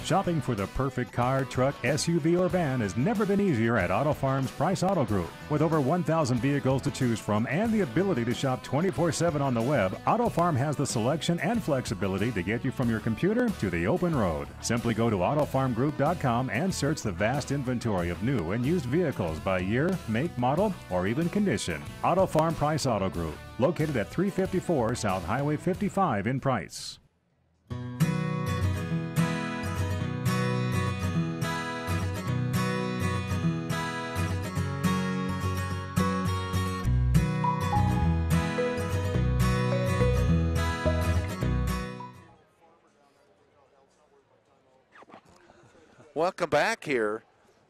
Shopping for the perfect car, truck, SUV, or van has never been easier at Auto Farm's Price Auto Group. With over 1,000 vehicles to choose from and the ability to shop 24/7 on the web, Auto Farm has the selection and flexibility to get you from your computer to the open road. Simply go to AutoFarmGroup.com and search the vast inventory of new and used vehicles by year, make, model, or even condition. Auto Farm Price Auto Group, located at 354 South Highway 55 in Price. Welcome back here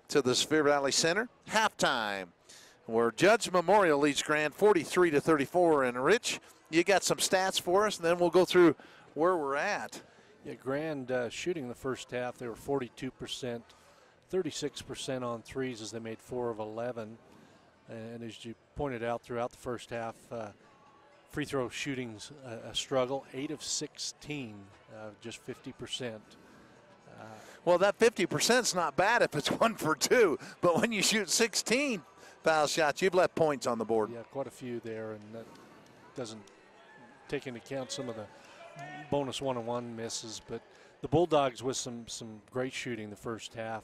to the Sevier Valley Center. Halftime, where Judge Memorial leads Grand 43-34. And Rich, you got some stats for us, and then we'll go through where we're at. Yeah, Grand shooting the first half, they were 42%, 36% on threes as they made 4 of 11. And as you pointed out throughout the first half, free throw shooting's a struggle, 8 of 16, just 50%. Well, that 50% is not bad if it's 1 for 2, but when you shoot 16 foul shots, you've left points on the board. Yeah, quite a few there, and that doesn't take into account some of the bonus one-on-one misses. But the Bulldogs with some great shooting the first half,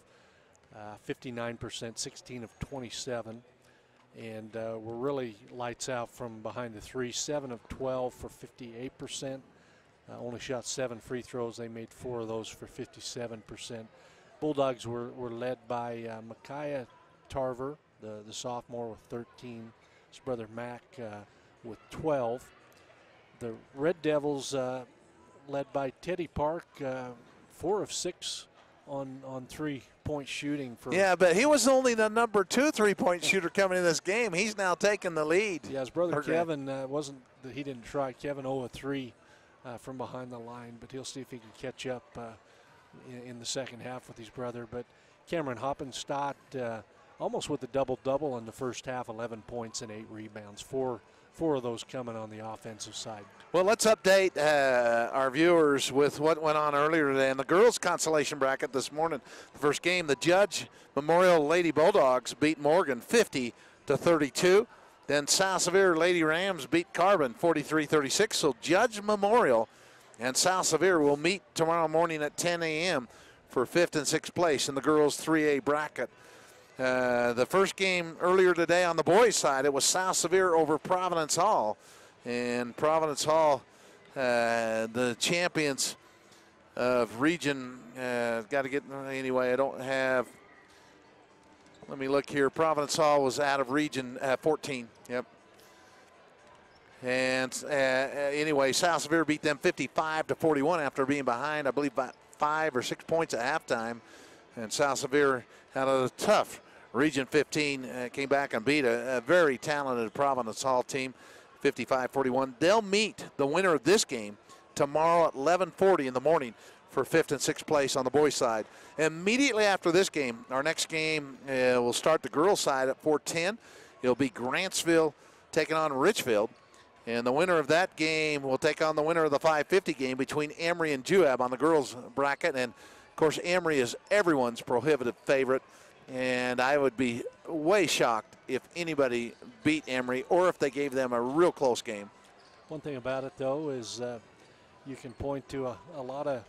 59%, 16 of 27, and were really lights out from behind the three, 7 of 12 for 58%. Only shot 7 free throws. They made 4 of those for 57%. Bulldogs were led by Micaiah Tarver, the sophomore, with 13 his brother Mac with 12. The Red Devils, led by Teddy Park, 4 of 6 on 3-point shooting. Yeah, but he was only the number 2 3-point shooter coming in this game. He's now taking the lead. Yeah, his brother Kevin he didn't try. Kevin 0 of 3 from behind the line, but he'll see if he can catch up in the second half with his brother. But Cameron Hoppenstadt almost with a double-double in the first half, 11 points and 8 rebounds. Four of those coming on the offensive side. Well, let's update our viewers with what went on earlier today in the girls' consolation bracket this morning. The first game, the Judge Memorial Lady Bulldogs beat Morgan 50-32. Then South Sevier Lady Rams beat Carbon 43-36. So Judge Memorial and South Sevier will meet tomorrow morning at 10 a.m. for 5th and 6th place in the girls' 3A bracket. The first game earlier today on the boys' side, it was South Sevier over Providence Hall. And Providence Hall, the champions of region, got to get, anyway, I don't have, let me look here. Providence Hall was out of region 14, yep. And anyway, South Sevier beat them 55-41 after being behind, I believe, by 5 or 6 points at halftime. And South Sevier had a tough Region 15, came back and beat a very talented Providence Hall team, 55-41. They'll meet the winner of this game tomorrow at 11:40 in the morning for 5th and 6th place on the boys' side. Immediately after this game, our next game will start the girls' side at 4:10. It'll be Grantsville taking on Richfield. And the winner of that game will take on the winner of the 5:50 game between Emory and Juab on the girls' bracket. And, of course, Emory is everyone's prohibitive favorite. And I would be way shocked if anybody beat Emory or if they gave them a real close game. One thing about it, though, is you can point to a lot of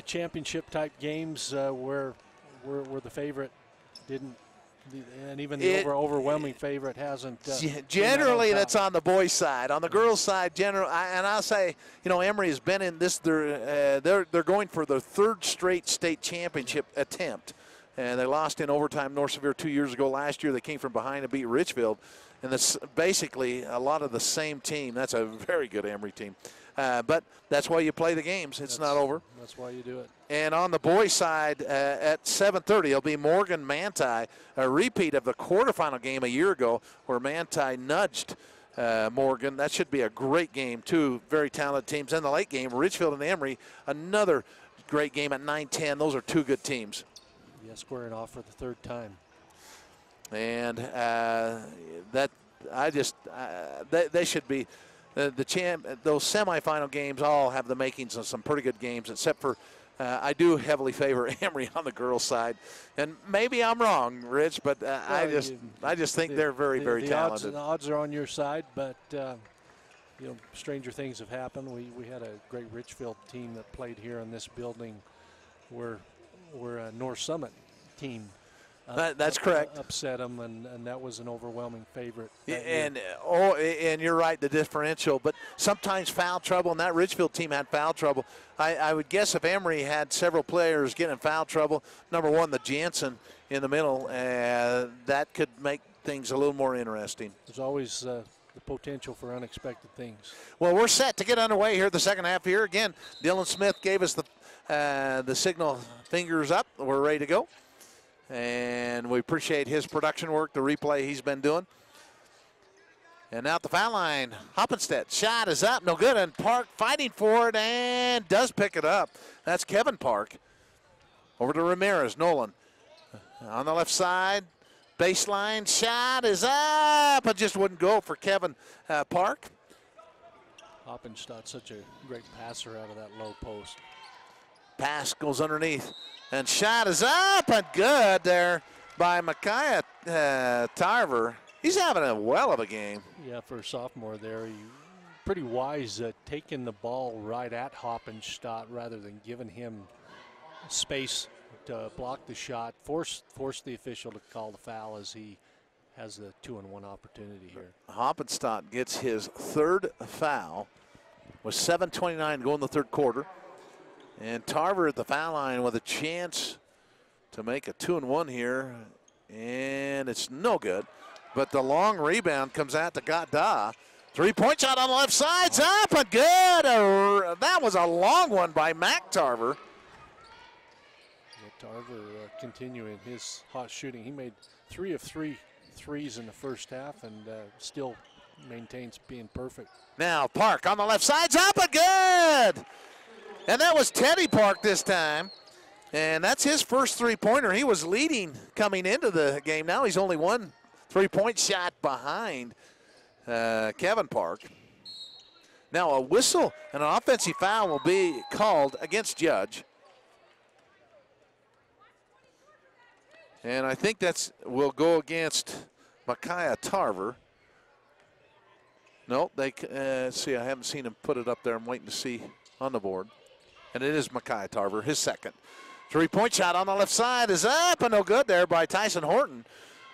championship-type games where the favorite didn't, and even the overwhelming favorite hasn't. Generally, that's on the boys' side. On the girls' side, and I'll say, Emory has been in this. They're going for their 3rd straight state championship attempt. And they lost in overtime North Sevier 2 years ago. Last year they came from behind and beat Richfield. And that's basically a lot of the same team. That's a very good Emory team. But that's why you play the games. It's not over. That's why you do it. And on the boys' side at 7:30, it'll be Morgan Manti, a repeat of the quarterfinal game a year ago where Manti nudged Morgan. That should be a great game. 2 very talented teams. In the late game, Richfield and Emory, another great game at 9-10. Those are 2 good teams. Yeah, squaring off for the 3rd time. And they should be the champ. Those semifinal games all have the makings of some pretty good games, except for I do heavily favor Emory on the girls' side. And maybe I'm wrong, Rich, but I just think they're very, very talented. The odds are on your side, but stranger things have happened. We had a great Richfield team that played here in this building where a North Summit team that's correct. Upset them, and that was an overwhelming favorite. And you're right, the differential. But sometimes foul trouble, and that Richfield team had foul trouble. I would guess if Emory had several players getting in foul trouble, number one, the Jansen in the middle, that could make things a little more interesting. There's always the potential for unexpected things. Well, we're set to get underway here the second half here. Again, Dylan Smith gave us the signal, fingers up. We're ready to go. And we appreciate his production work, the replay he's been doing. And now at the foul line, Hoppenstedt, shot is up, no good, and Park fighting for it and does pick it up. That's Kevin Park. Over to Ramirez, Nolan. On the left side, baseline, shot is up, but just wouldn't go for Kevin Park. Hoppenstedt, such a great passer out of that low post. Pass goes underneath. And shot is up and good there by Micaiah Tarver. He's having a well of a game. Yeah, for a sophomore there. He pretty wise taking the ball right at Hoppenstedt rather than giving him space to block the shot. Force the official to call the foul as he has the 2-and-1 opportunity here. Hoppenstedt gets his 3rd foul with 7:29 to go in the 3rd quarter. And Tarver at the foul line with a chance to make a 2-and-1 here. And it's no good. But the long rebound comes out to Gada. Three-point shot on the left side's up and good. That was a long one by Mac Tarver. Yeah, Tarver continuing his hot shooting. He made 3 of 3 threes in the first half and still maintains being perfect. Now Park on the left side's up and good. And that was Teddy Park this time. And that's his first three-pointer. He was leading coming into the game. Now he's only one three-point shot behind Kevin Park. Now a whistle and an offensive foul will be called against Judge. And I think will go against Micaiah Tarver. No, see, I haven't seen him put it up there. I'm waiting to see on the board. And it is Micaiah Tarver, his second. Three-point shot on the left side is up and no good there by Tyson Horton.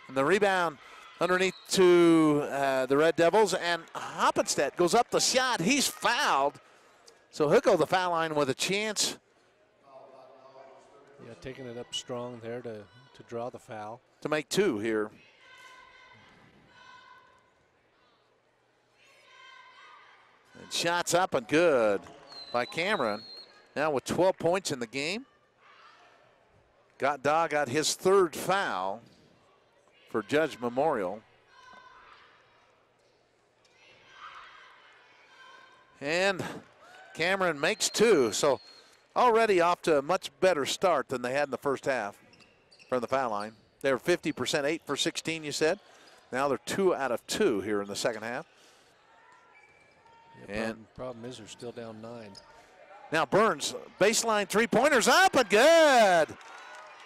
And the rebound underneath to the Red Devils, and Hoppenstedt goes up the shot. He's fouled. So he'll go the foul line with a chance. Yeah, taking it up strong there to draw the foul. To make 2 here. And shots up and good by Cameron. Now with 12 points in the game. Gada got his third foul for Judge Memorial. And Cameron makes 2. So already off to a much better start than they had in the first half from the foul line. They were 50%, 8 for 16, you said. Now they're 2 out of 2 here in the second half. Yeah, problem is they're still down 9. Now Burns, baseline three-pointers up and good.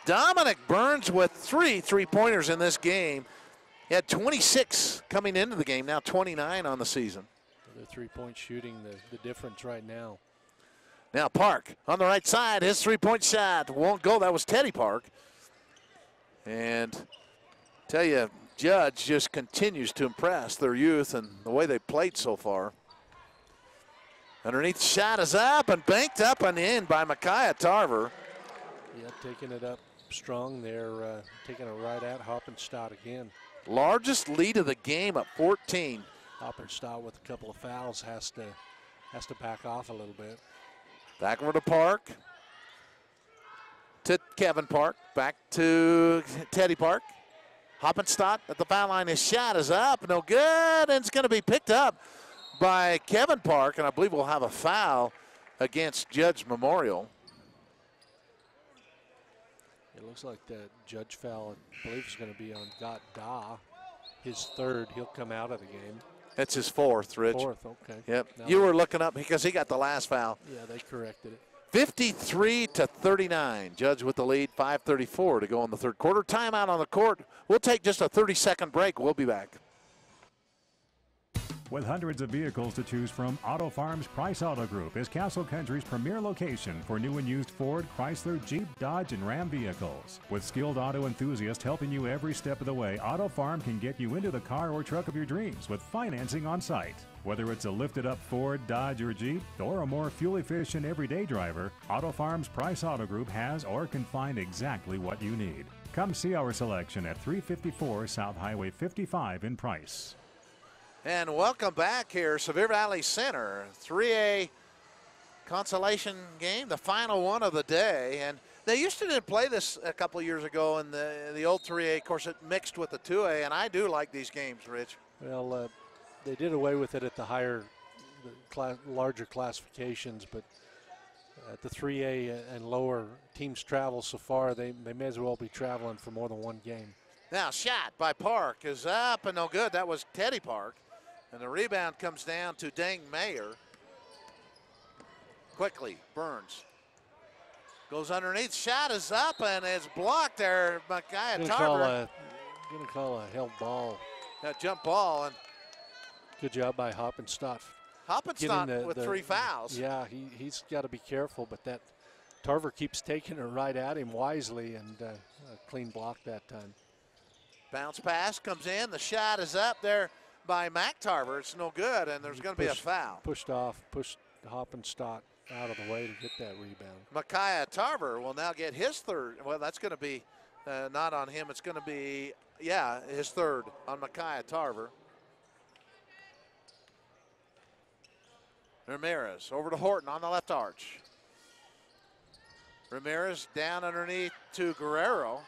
Dominic Burns with 3 three-pointers in this game. He had 26 coming into the game, now 29 on the season. The three-point shooting, the difference right now. Now Park on the right side, his three-point shot won't go. That was Teddy Park. And tell you, Judge just continues to impress their youth and the way they played so far. Underneath the shot is up and banked up and in by Micaiah Tarver. Yeah, taking it up strong there, taking it right at Hoppenstedt again. Largest lead of the game at 14. Hoppenstedt with a couple of fouls has to back off a little bit. Back over to Park. To Kevin Park. Back to Teddy Park. Hoppenstedt at the foul line. His shot is up. No good. And it's going to be picked up by Kevin Park. And I believe we'll have a foul against Judge Memorial. It looks like the Judge foul, I believe, is going to be on Gada. His third. He'll come out of the game. That's his 4th, Rich. 4th, okay. Yep. You were looking up because he got the last foul. Yeah, they corrected it. 53-39. Judge with the lead. 5:34 to go in the third quarter. Timeout on the court. We'll take just a 30-second break. We'll be back. With hundreds of vehicles to choose from, Auto Farms Price Auto Group is Castle Country's premier location for new and used Ford, Chrysler, Jeep, Dodge, and Ram vehicles. With skilled auto enthusiasts helping you every step of the way, Auto Farm can get you into the car or truck of your dreams with financing on site. Whether it's a lifted-up Ford, Dodge, or Jeep, or a more fuel-efficient everyday driver, Auto Farms Price Auto Group has or can find exactly what you need. Come see our selection at 354 South Highway 55 in Price. And welcome back here, Sevier Valley Center, 3A consolation game, the final one of the day. And they used to play this a couple of years ago in the old 3A. Of course, it mixed with the 2A, and I do like these games, Rich. Well, they did away with it at the larger classifications, but at the 3A and lower teams travel so far, they may as well be traveling for more than one game. Now, shot by Park is up and no good. That was Teddy Park. And the rebound comes down to Dang Mayer. Quickly, Burns goes underneath. Shot is up and it's blocked there. Micaiah Tarver. Going to call a held ball. That jump ball. And good job by Hoppenstedt. Hoppenstedt with 3 fouls. Yeah, he's got to be careful, but that Tarver keeps taking it right at him wisely, and a clean block that time. Bounce pass comes in. The shot is up there by Mac Tarver. It's no good, and there's going to be a foul. Pushed Hoppenstedt out of the way to get that rebound. Micaiah Tarver will now get his third. Well, that's going to be not on him. It's going to be Yeah, his third on Micaiah Tarver. Ramirez over to Horton on the left arch. Ramirez down underneath to Guerrero.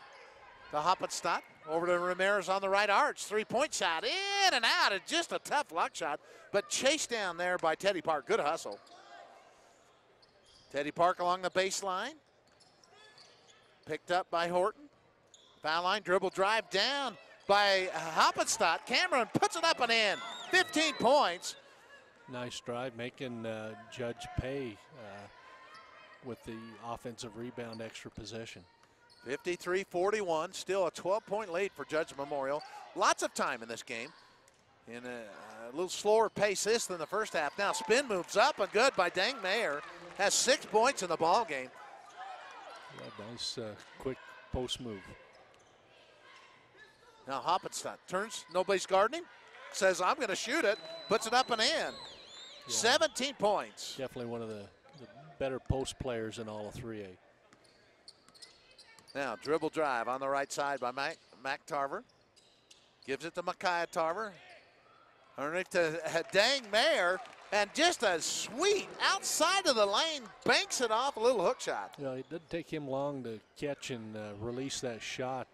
To Hoppenstadt. Over to Ramirez on the right arch. Three-point shot. In and out. It's just a tough luck shot. But chased down there by Teddy Park. Good hustle. Teddy Park along the baseline. Picked up by Horton. Foul line, dribble drive down by Hoppenstadt. Cameron puts it up and in. 15 points. Nice drive, making Judge pay with the offensive rebound extra possession. 53-41, still a 12-point lead for Judge Memorial. Lots of time in this game. In a little slower pace this than the first half. Now spin moves up and good by Dang Mayer. Has 6 points in the ball game. Yeah, nice quick post move. Now Hoppenstadt turns, nobody's guarding him. Says, I'm going to shoot it. Puts it up and in. Yeah. 17 points. Definitely one of the better post players in all of 3A. Now dribble drive on the right side by Mac Tarver. Gives it to Micaiah Tarver. Underneath to Dang Mayer. And just a sweet outside of the lane, banks it off, a little hook shot. You know, it didn't take him long to catch and release that shot.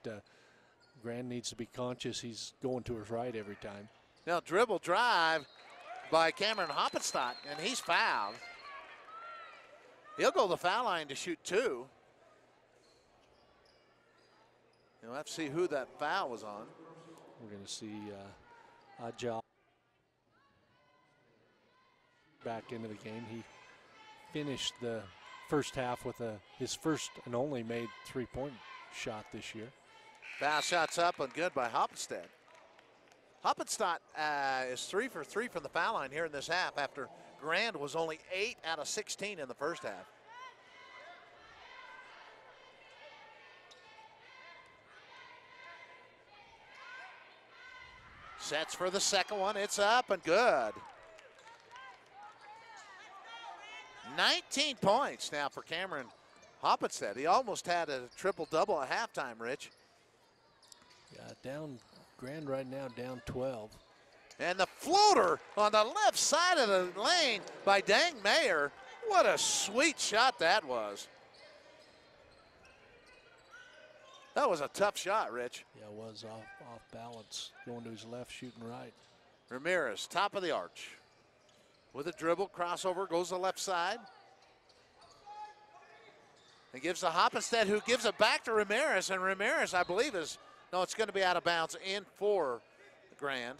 Grand needs to be conscious. He's going to his right every time. Now dribble drive by Cameron Hoppenstadt, and he's fouled. He'll go to the foul line to shoot two. You'll have to see who that foul was on. We're going to see Ajal back into the game. He finished the first half with his first and only made three-point shot this year. Foul shots up and good by Hoppenstadt. Hoppenstadt is 3 for 3 from the foul line here in this half after Grand was only 8 out of 16 in the first half. Sets for the second one. It's up and good. 19 points now for Cameron Hoppenstadt. He almost had a triple-double at halftime, Rich. Yeah, down Grand right now, down 12. And the floater on the left side of the lane by Dang Mayer. What a sweet shot that was. That was a tough shot, Rich. Yeah, it was off balance, going to his left, shooting right. Ramirez, top of the arch. With a dribble, crossover, goes to the left side. And gives to Hoppenstadt, who gives it back to Ramirez. And Ramirez, I believe, it's going to be out of bounds in for Grand.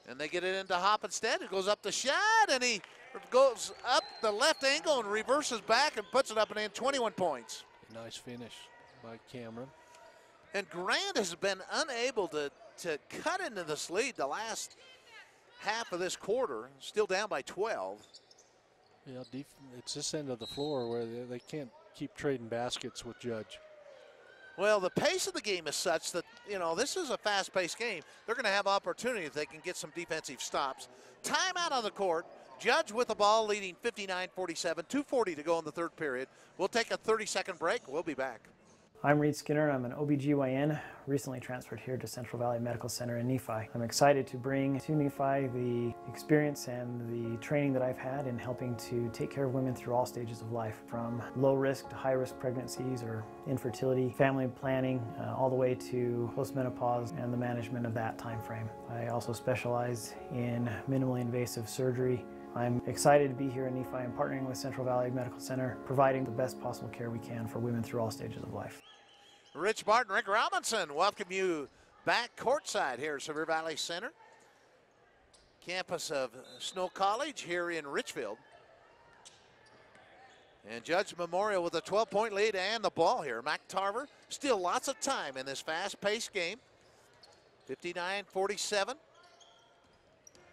And they get it into Hoppenstadt. It goes up the shot, and he goes up the left angle and reverses back and puts it up and in. 21 points. Nice finish by Cameron. And Grand has been unable to cut into this lead the last half of this quarter. Still down by 12. Yeah, it's this end of the floor where they can't keep trading baskets with Judge. Well, the pace of the game is such that, this is a fast-paced game. They're going to have opportunity if they can get some defensive stops. Timeout on the court. Judge with the ball leading 59-47, 2:40 to go in the third period. We'll take a 30-second break. We'll be back. I'm Reed Skinner. I'm an OBGYN, recently transferred here to Central Valley Medical Center in Nephi. I'm excited to bring to Nephi the experience and the training that I've had in helping to take care of women through all stages of life, from low risk to high risk pregnancies or infertility, family planning, all the way to postmenopause and the management of that time frame. I also specialize in minimally invasive surgery. I'm excited to be here in Nephi and partnering with Central Valley Medical Center, providing the best possible care we can for women through all stages of life. Rich Martin, Rick Robinson, welcome you back courtside here at Silver Valley Center, campus of Snow College here in Richfield. And Judge Memorial with a 12-point lead and the ball here. Mac Tarver, still lots of time in this fast-paced game. 59-47.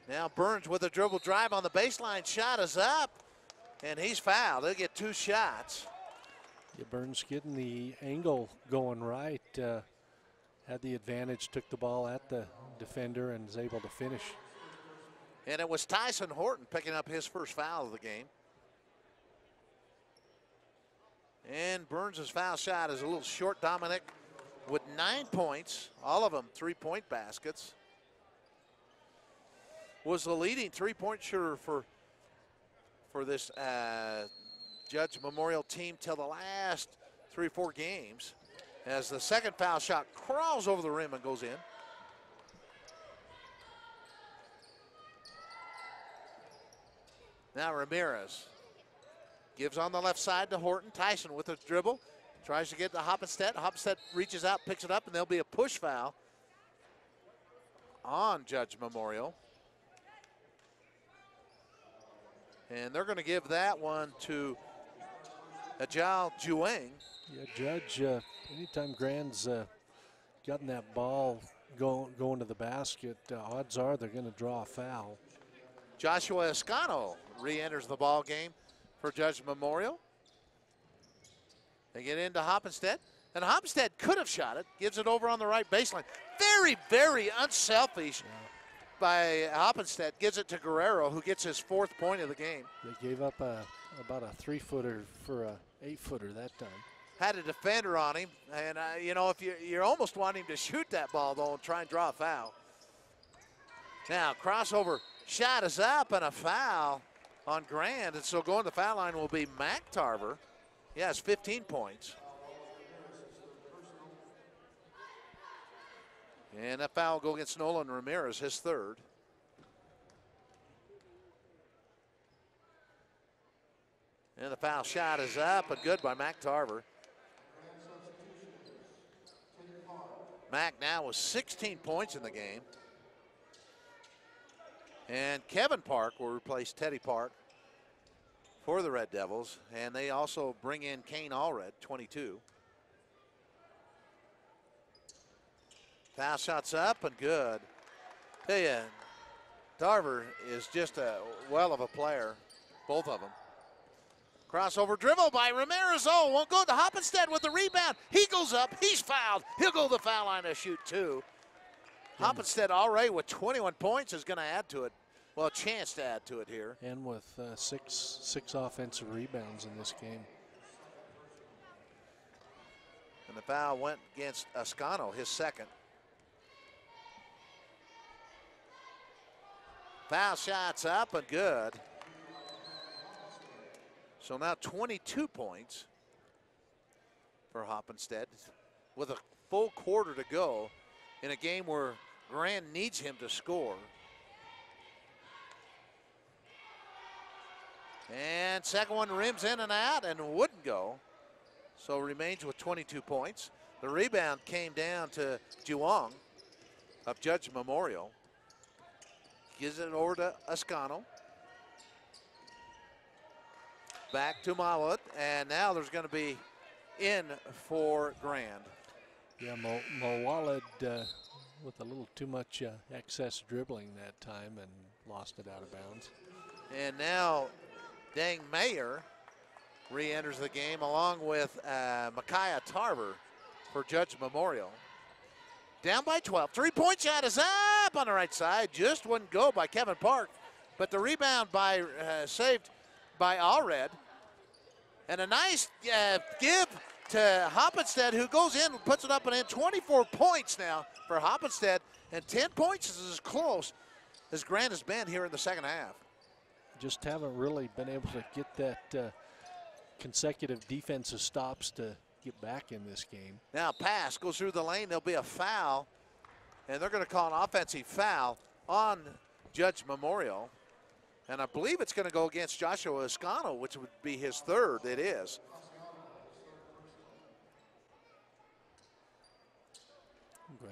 Now Burns with a dribble drive on the baseline. Shot is up, and he's fouled. He'll get 2 shots. Yeah, Burns getting the angle going right. Had the advantage, took the ball at the defender, and is able to finish. And it was Tyson Horton picking up his first foul of the game. And Burns' foul shot is a little short. Dominic with 9 points, all of them 3-point baskets. Was the leading three-point shooter for this Judge Memorial team till the last 3 or 4 games, as the second foul shot crawls over the rim and goes in. Now Ramirez gives on the left side to Horton. Tyson with a dribble, tries to get to Hoppenstedt. Hoppenstedt reaches out, picks it up, and there'll be a push foul on Judge Memorial. And they're going to give that one to Ajal Juang. Yeah, Judge, anytime Grand's gotten that ball going to the basket, odds are they're going to draw a foul. Joshua Escano re-enters the ball game for Judge Memorial. They get into Hoppenstedt, and Hoppenstedt could have shot it, gives it over on the right baseline. Very, very unselfish by Hoppenstedt, gives it to Guerrero, who gets his 4th point of the game. They gave up about a 3-footer for a 8-footer that time. Had a defender on him, and you know, if you're almost wanting him to shoot that ball though and try and draw a foul. Now crossover shot is up and a foul on Grand, and so going to the foul line will be Mac Tarver. He has 15 points. And that foul will go against Nolan Ramirez, his 3rd. And the foul shot is up and good by Mac Tarver. Mac now with 16 points in the game. And Kevin Park will replace Teddy Park for the Red Devils. And they also bring in Kane Allred, 22. Foul shots up and good. Tell you, Tarver is just a well of a player, both of them. Crossover dribble by Ramirez. Oh, won't go to Hoppenstedt with the rebound. He goes up, he's fouled. He'll go to the foul line to shoot 2. Hoppenstedt already with 21 points is going to add to it. Well, a chance to add to it here. And with six offensive rebounds in this game. And the foul went against Ascano, his 2nd. Foul shots up and good. So now 22 points for Hoppenstedt with a full quarter to go in a game where Grand needs him to score. And second one rims in and out and wouldn't go. So remains with 22 points. The rebound came down to Juang of Judge Memorial. Gives it over to Ascano. Back to Mawad, and now there's going to be in for Grand. Yeah, Mawalid with a little too much excess dribbling that time and lost it out of bounds. And now Dang Mayer re-enters the game along with Micaiah Tarver for Judge Memorial. Down by 12. 3-point shot is up on the right side. Just wouldn't go by Kevin Park. But the rebound by saved by Allred. And a nice give to Hoppenstedt, who goes in and puts it up and in. 24 points now for Hoppenstedt. And 10 points is as close as Grant has been here in the second half. Just haven't really been able to get that consecutive defensive stops to get back in this game. Now pass goes through the lane. There'll be a foul, and they're going to call an offensive foul on Judge Memorial. And I believe it's going to go against Joshua Ascano, which would be his 3rd. It is.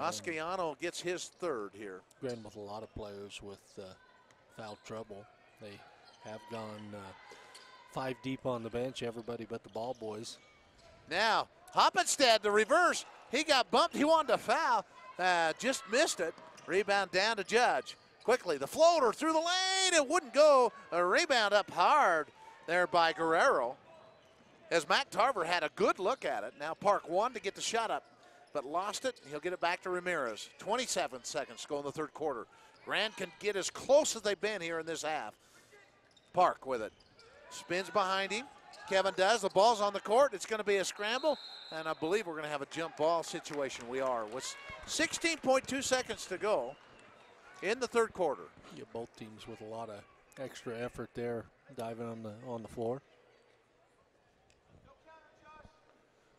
Ascano gets his 3rd here. Grand with a lot of players with foul trouble. They have gone 5 deep on the bench, everybody but the ball boys. Now, Hoppenstedt, the reverse. He got bumped. He wanted to foul. Just missed it. Rebound down to Judge. Quickly, the floater through the lane. It wouldn't go. A rebound up hard there by Guerrero. As Mac Tarver had a good look at it. Now Park wanted to get the shot up, but lost it. He'll get it back to Ramirez. 27 seconds to go in the 3rd quarter. Grand can get as close as they've been here in this half. Park with it. Spins behind him. Kevin does. The ball's on the court. It's going to be a scramble, and I believe we're going to have a jump ball situation. We are. With 16.2 seconds to go in the third quarter. Yeah, both teams with a lot of extra effort there, diving on the floor.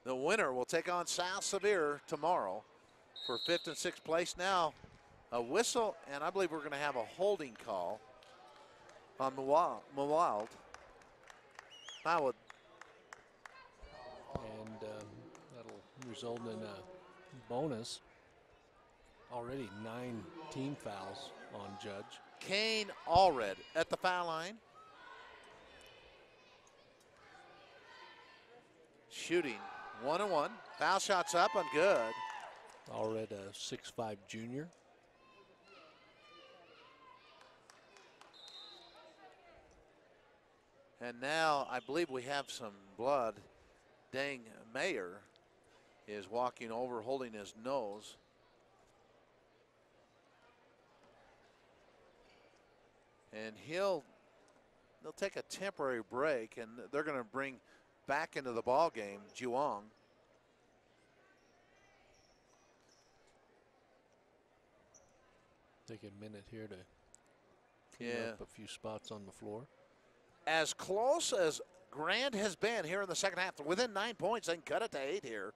The winner will take on South Sevier tomorrow for 5th and 6th place. Now a whistle, and I believe we're going to have a holding call on Mawald. I would. And that'll result in a bonus. Already 9 team fouls on Judge. Kane Allred at the foul line. Shooting 1-1. Foul shots up and good. Allred a 6'5" junior. And now I believe we have some blood. Dang Mayer is walking over, holding his nose. And they'll take a temporary break, and they're going to bring back into the ball game Juong. Take a minute here to clean up a few spots on the floor. As close as Grand has been here in the second half, within 9 points, they can cut it to 8 here.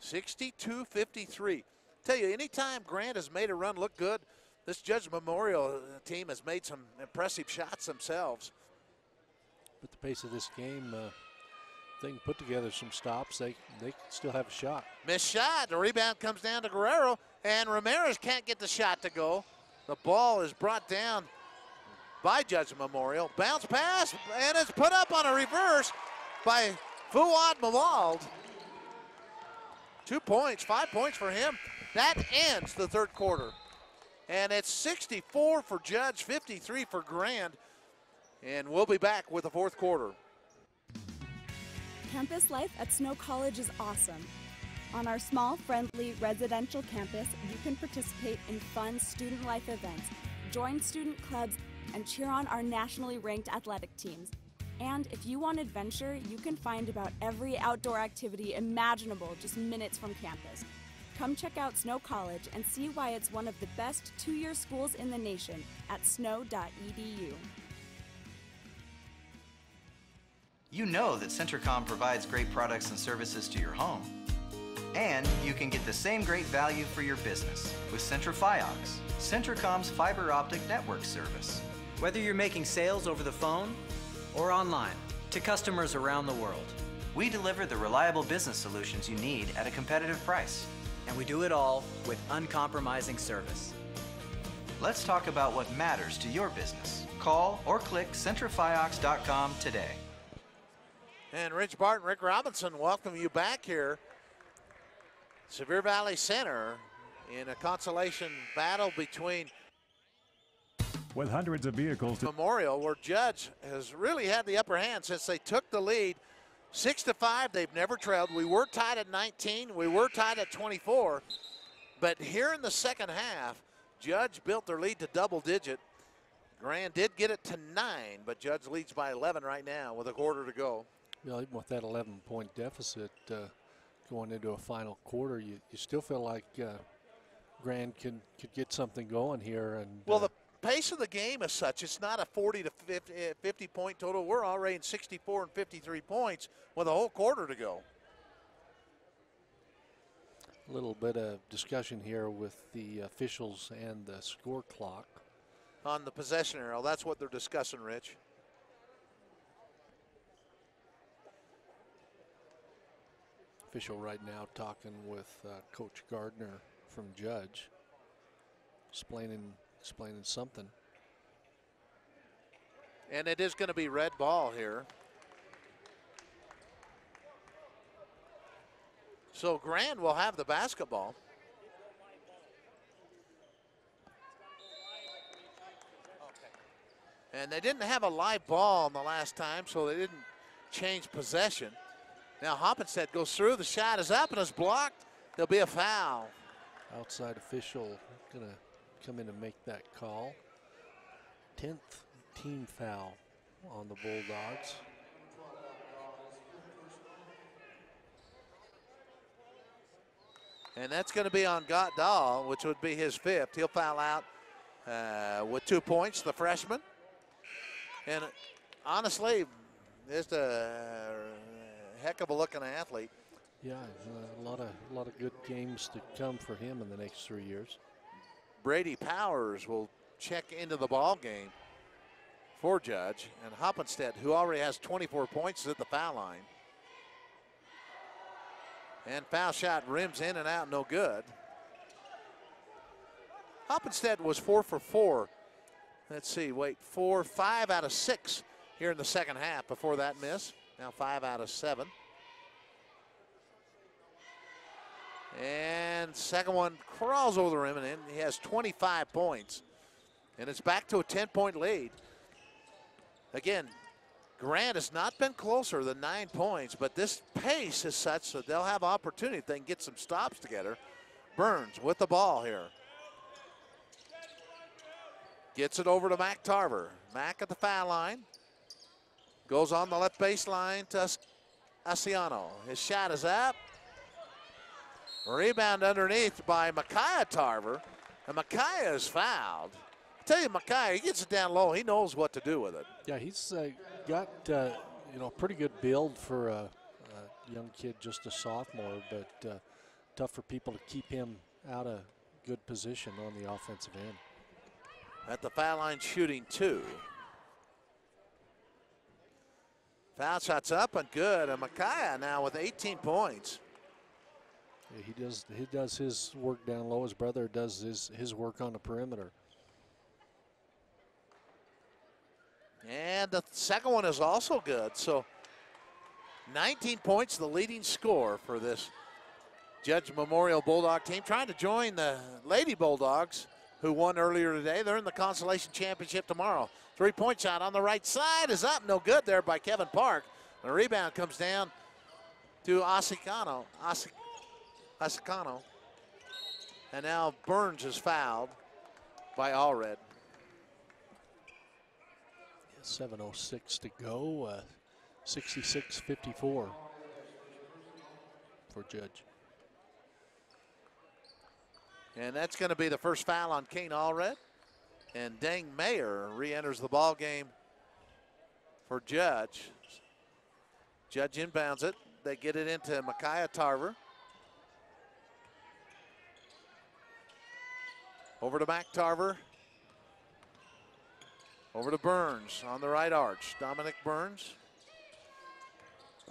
62-53. Tell you, anytime Grand has made a run look good, this Judge Memorial team has made some impressive shots themselves. At the pace of this game, they can put together some stops. They can still have a shot. Missed shot. The rebound comes down to Guerrero, and Ramirez can't get the shot to go. The ball is brought down by Judge Memorial. Bounce pass, and it's put up on a reverse by Fuad Mawald. 2 points, 5 points for him. That ends the third quarter. And it's 64 for Judge, 53 for Grand. And we'll be back with the fourth quarter. Campus life at Snow College is awesome. On our small, friendly, residential campus, you can participate in fun student life events, join student clubs, and cheer on our nationally ranked athletic teams. And if you want adventure, you can find about every outdoor activity imaginable just minutes from campus. Come check out Snow College and see why it's one of the best two-year schools in the nation at snow.edu. You know that Centricom provides great products and services to your home. And you can get the same great value for your business with CentraFiox, Centricom's fiber optic network service. Whether you're making sales over the phone or online to customers around the world, we deliver the reliable business solutions you need at a competitive price. And we do it all with uncompromising service. Let's talk about what matters to your business. Call or click CentraFiox.com today. And Rich Barton, Rick Robinson, welcome you back here. Sevier Valley Center in a consolation battle between with hundreds of vehicles to Memorial, where Judge has really had the upper hand since they took the lead. 6-5, they've never trailed. We were tied at 19. We were tied at 24. But here in the second half, Judge built their lead to double digit. Grand did get it to 9, but Judge leads by 11 right now with a quarter to go. Well, even with that 11-point deficit going into a final quarter, you still feel like Grand could get something going here. And well, the pace of the game is such, it's not a 40 to 50 point total. We're already in 64 and 53 points with a whole quarter to go. A little bit of discussion here with the officials and the score clock. On the possession arrow, that's what they're discussing, Rich. Official right now talking with Coach Gardner from Judge, explaining something. And it is going to be red ball here. So Grand will have the basketball. And they didn't have a live ball the last time, so they didn't change possession. Now Hoppenstedt goes through, the shot is up and is blocked. There'll be a foul. Outside official gonna come in and make that call. 10th team foul on the Bulldogs. And that's going to be on Gottdahl, which would be his 5th. He'll foul out with 2 points, the freshman. And honestly, just a heck of a looking athlete. Yeah, a lot of good games to come for him in the next 3 years. Brady Powers will check into the ball game for Judge, and Hoppenstedt, who already has 24 points, is at the foul line. And foul shot rims in and out, no good. Hoppenstedt was 4 for 4. Let's see, 5 out of 6 here in the second half before that miss. Now 5 out of 7. And second one crawls over the rim and in. He has 25 points. And it's back to a 10-point lead. Again, Grant has not been closer than 9 points, but this pace is such that they'll have opportunity if they can get some stops together. Burns with the ball here. Gets it over to Mac Tarver. Mac at the foul line. Goes on the left baseline to Asiano. His shot is up. Rebound underneath by Micaiah Tarver. And Micaiah is fouled. I tell you, Micaiah, he gets it down low. He knows what to do with it. Yeah, he's got pretty good build for a young kid, just a sophomore, but tough for people to keep him out of good position on the offensive end. At the foul line, shooting 2. Foul shots up and good. And Micaiah now with 18 points. Yeah, he does his work down low. His brother does his work on the perimeter. And the second one is also good. So 19 points, the leading score for this Judge Memorial Bulldog team. Trying to join the Lady Bulldogs, who won earlier today. They're in the Consolation Championship tomorrow. 3-point shot on the right side is up. No good there by Kevin Park. The rebound comes down to Asicano. And now Burns is fouled by Allred. 7:06 to go. 66-54 for Judge. And that's going to be the first foul on Kane Allred. And Dang Mayer re-enters the ball game for Judge. Judge inbounds it. They get it into Micaiah Tarver. Over to Mac Tarver. Over to Burns on the right arch. Dominic Burns,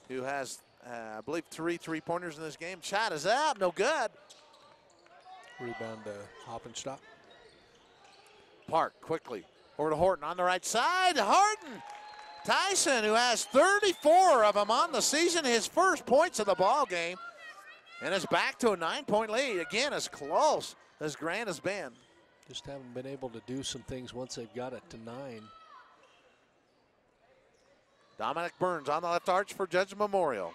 who has, I believe, 3 3-pointers in this game. Shot is up, no good. Rebound Hoppenstedt. Park quickly over to Horton on the right side. Horton, Tyson, who has 34 of them on the season, his first points of the ball game, and is back to a 9-point lead. Again, as close as Grant has been. Just haven't been able to do some things once they've got it to 9. Dominic Burns on the left arch for Judge Memorial.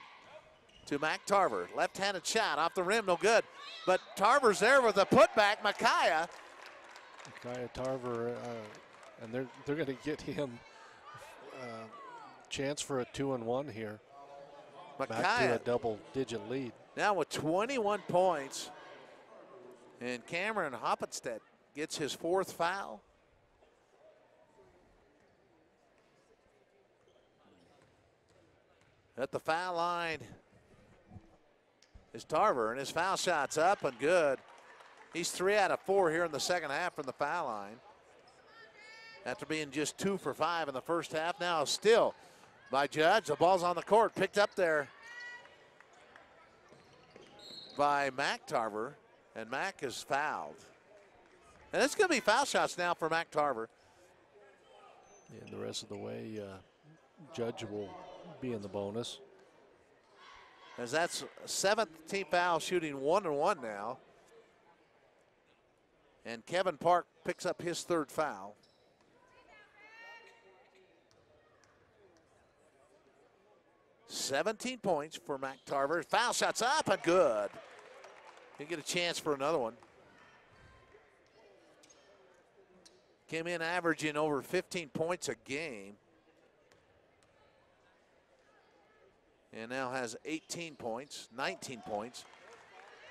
To Mac Tarver. Left-handed shot off the rim, no good. But Tarver's there with a putback. Micaiah Tarver, and they're going to get him chance for a 2-and-1 here. Micaiah, back to a double-digit lead. Now with 21 points. And Cameron Hoppenstedt gets his 4th foul. At the foul line is Tarver, and his foul shot's up and good. He's 3 out of 4 here in the second half from the foul line. After being just 2 for 5 in the first half. Now still by Judge. The ball's on the court, picked up there by Mac Tarver, and Mac is fouled. And it's going to be foul shots now for Mac Tarver. And the rest of the way, Judge will be in the bonus. As that's 7th team foul, shooting 1-and-1 now. And Kevin Park picks up his 3rd foul. $17 points for Mac Tarver. Foul shots up and good. He'll get a chance for another one. Came in averaging over 15 points a game. And now has 18 points, 19 points.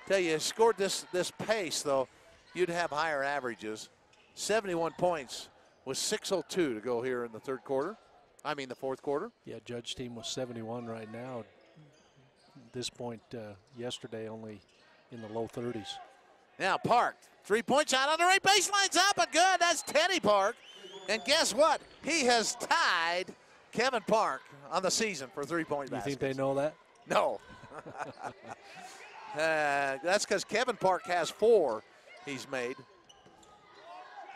Tell you, scored this pace, though, you'd have higher averages. 71 points with 6:02 to go here in the the fourth quarter. Yeah, Judge team was 71 right now. At this point yesterday, only in the low 30s. Now Park, 3-point shot on the right baseline's up and good. That's Teddy Park. And guess what? He has tied Kevin Park on the season for 3-point baskets. You think they know that? No. That's because Kevin Park has 4 he's made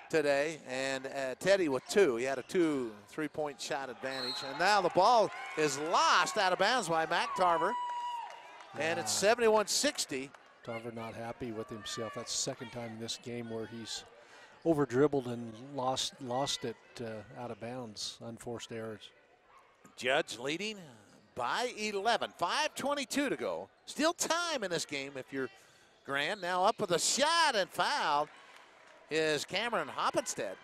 today, and Teddy with 2. He had a 3-point shot advantage. And now the ball is lost out of bounds by Mac Tarver. And it's 71-60. Tarver not happy with himself. That's the second time in this game where he's over-dribbled and lost it out of bounds, unforced errors. Judge leading by 11, 5:22 to go. Still time in this game if you're Grand. Now up with a shot and fouled is Cameron Hoppenstead.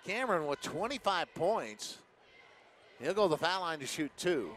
Cameron with 25 points. He'll go to the foul line to shoot 2.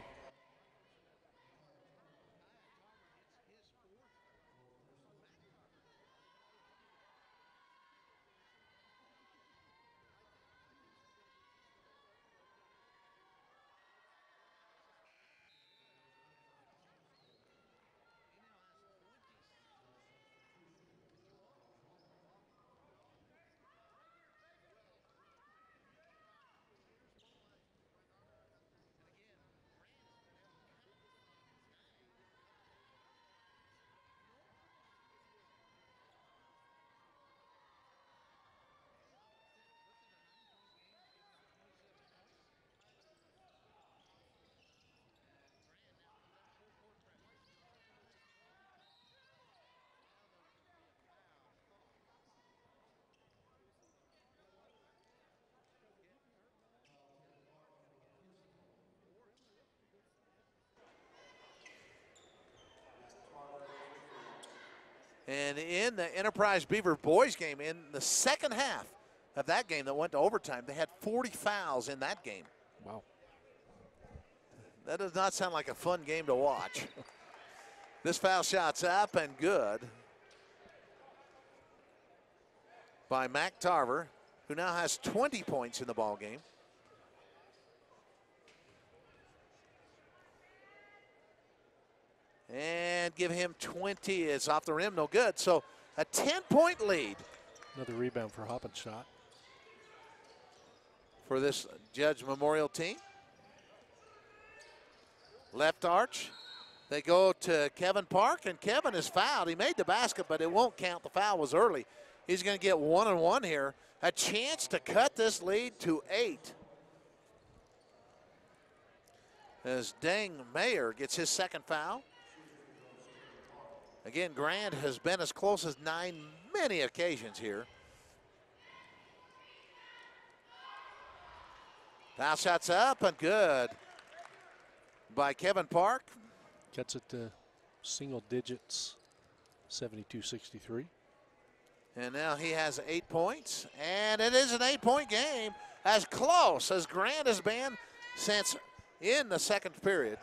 And in the Enterprise Beaver boys game, in the second half of that game that went to overtime, they had 40 fouls in that game. Wow. That does not sound like a fun game to watch. This foul shot's up and good by Mac Tarver, who now has 20 points in the ball game. And give him 20. It's off the rim, no good. So a 10-point lead. Another rebound for Hoppenshot. For this Judge Memorial team. Left arch. They go to Kevin Park, and Kevin is fouled. He made the basket, but it won't count. The foul was early. He's going to get 1-on-1 here. A chance to cut this lead to 8. As Dang Mayer gets his second foul. Again, Grand has been as close as 9 many occasions here. Foul shots up and good by Kevin Park. Gets it to single digits, 72-63. And now he has 8 points, and it is an 8-point game, as close as Grand has been since in the second period.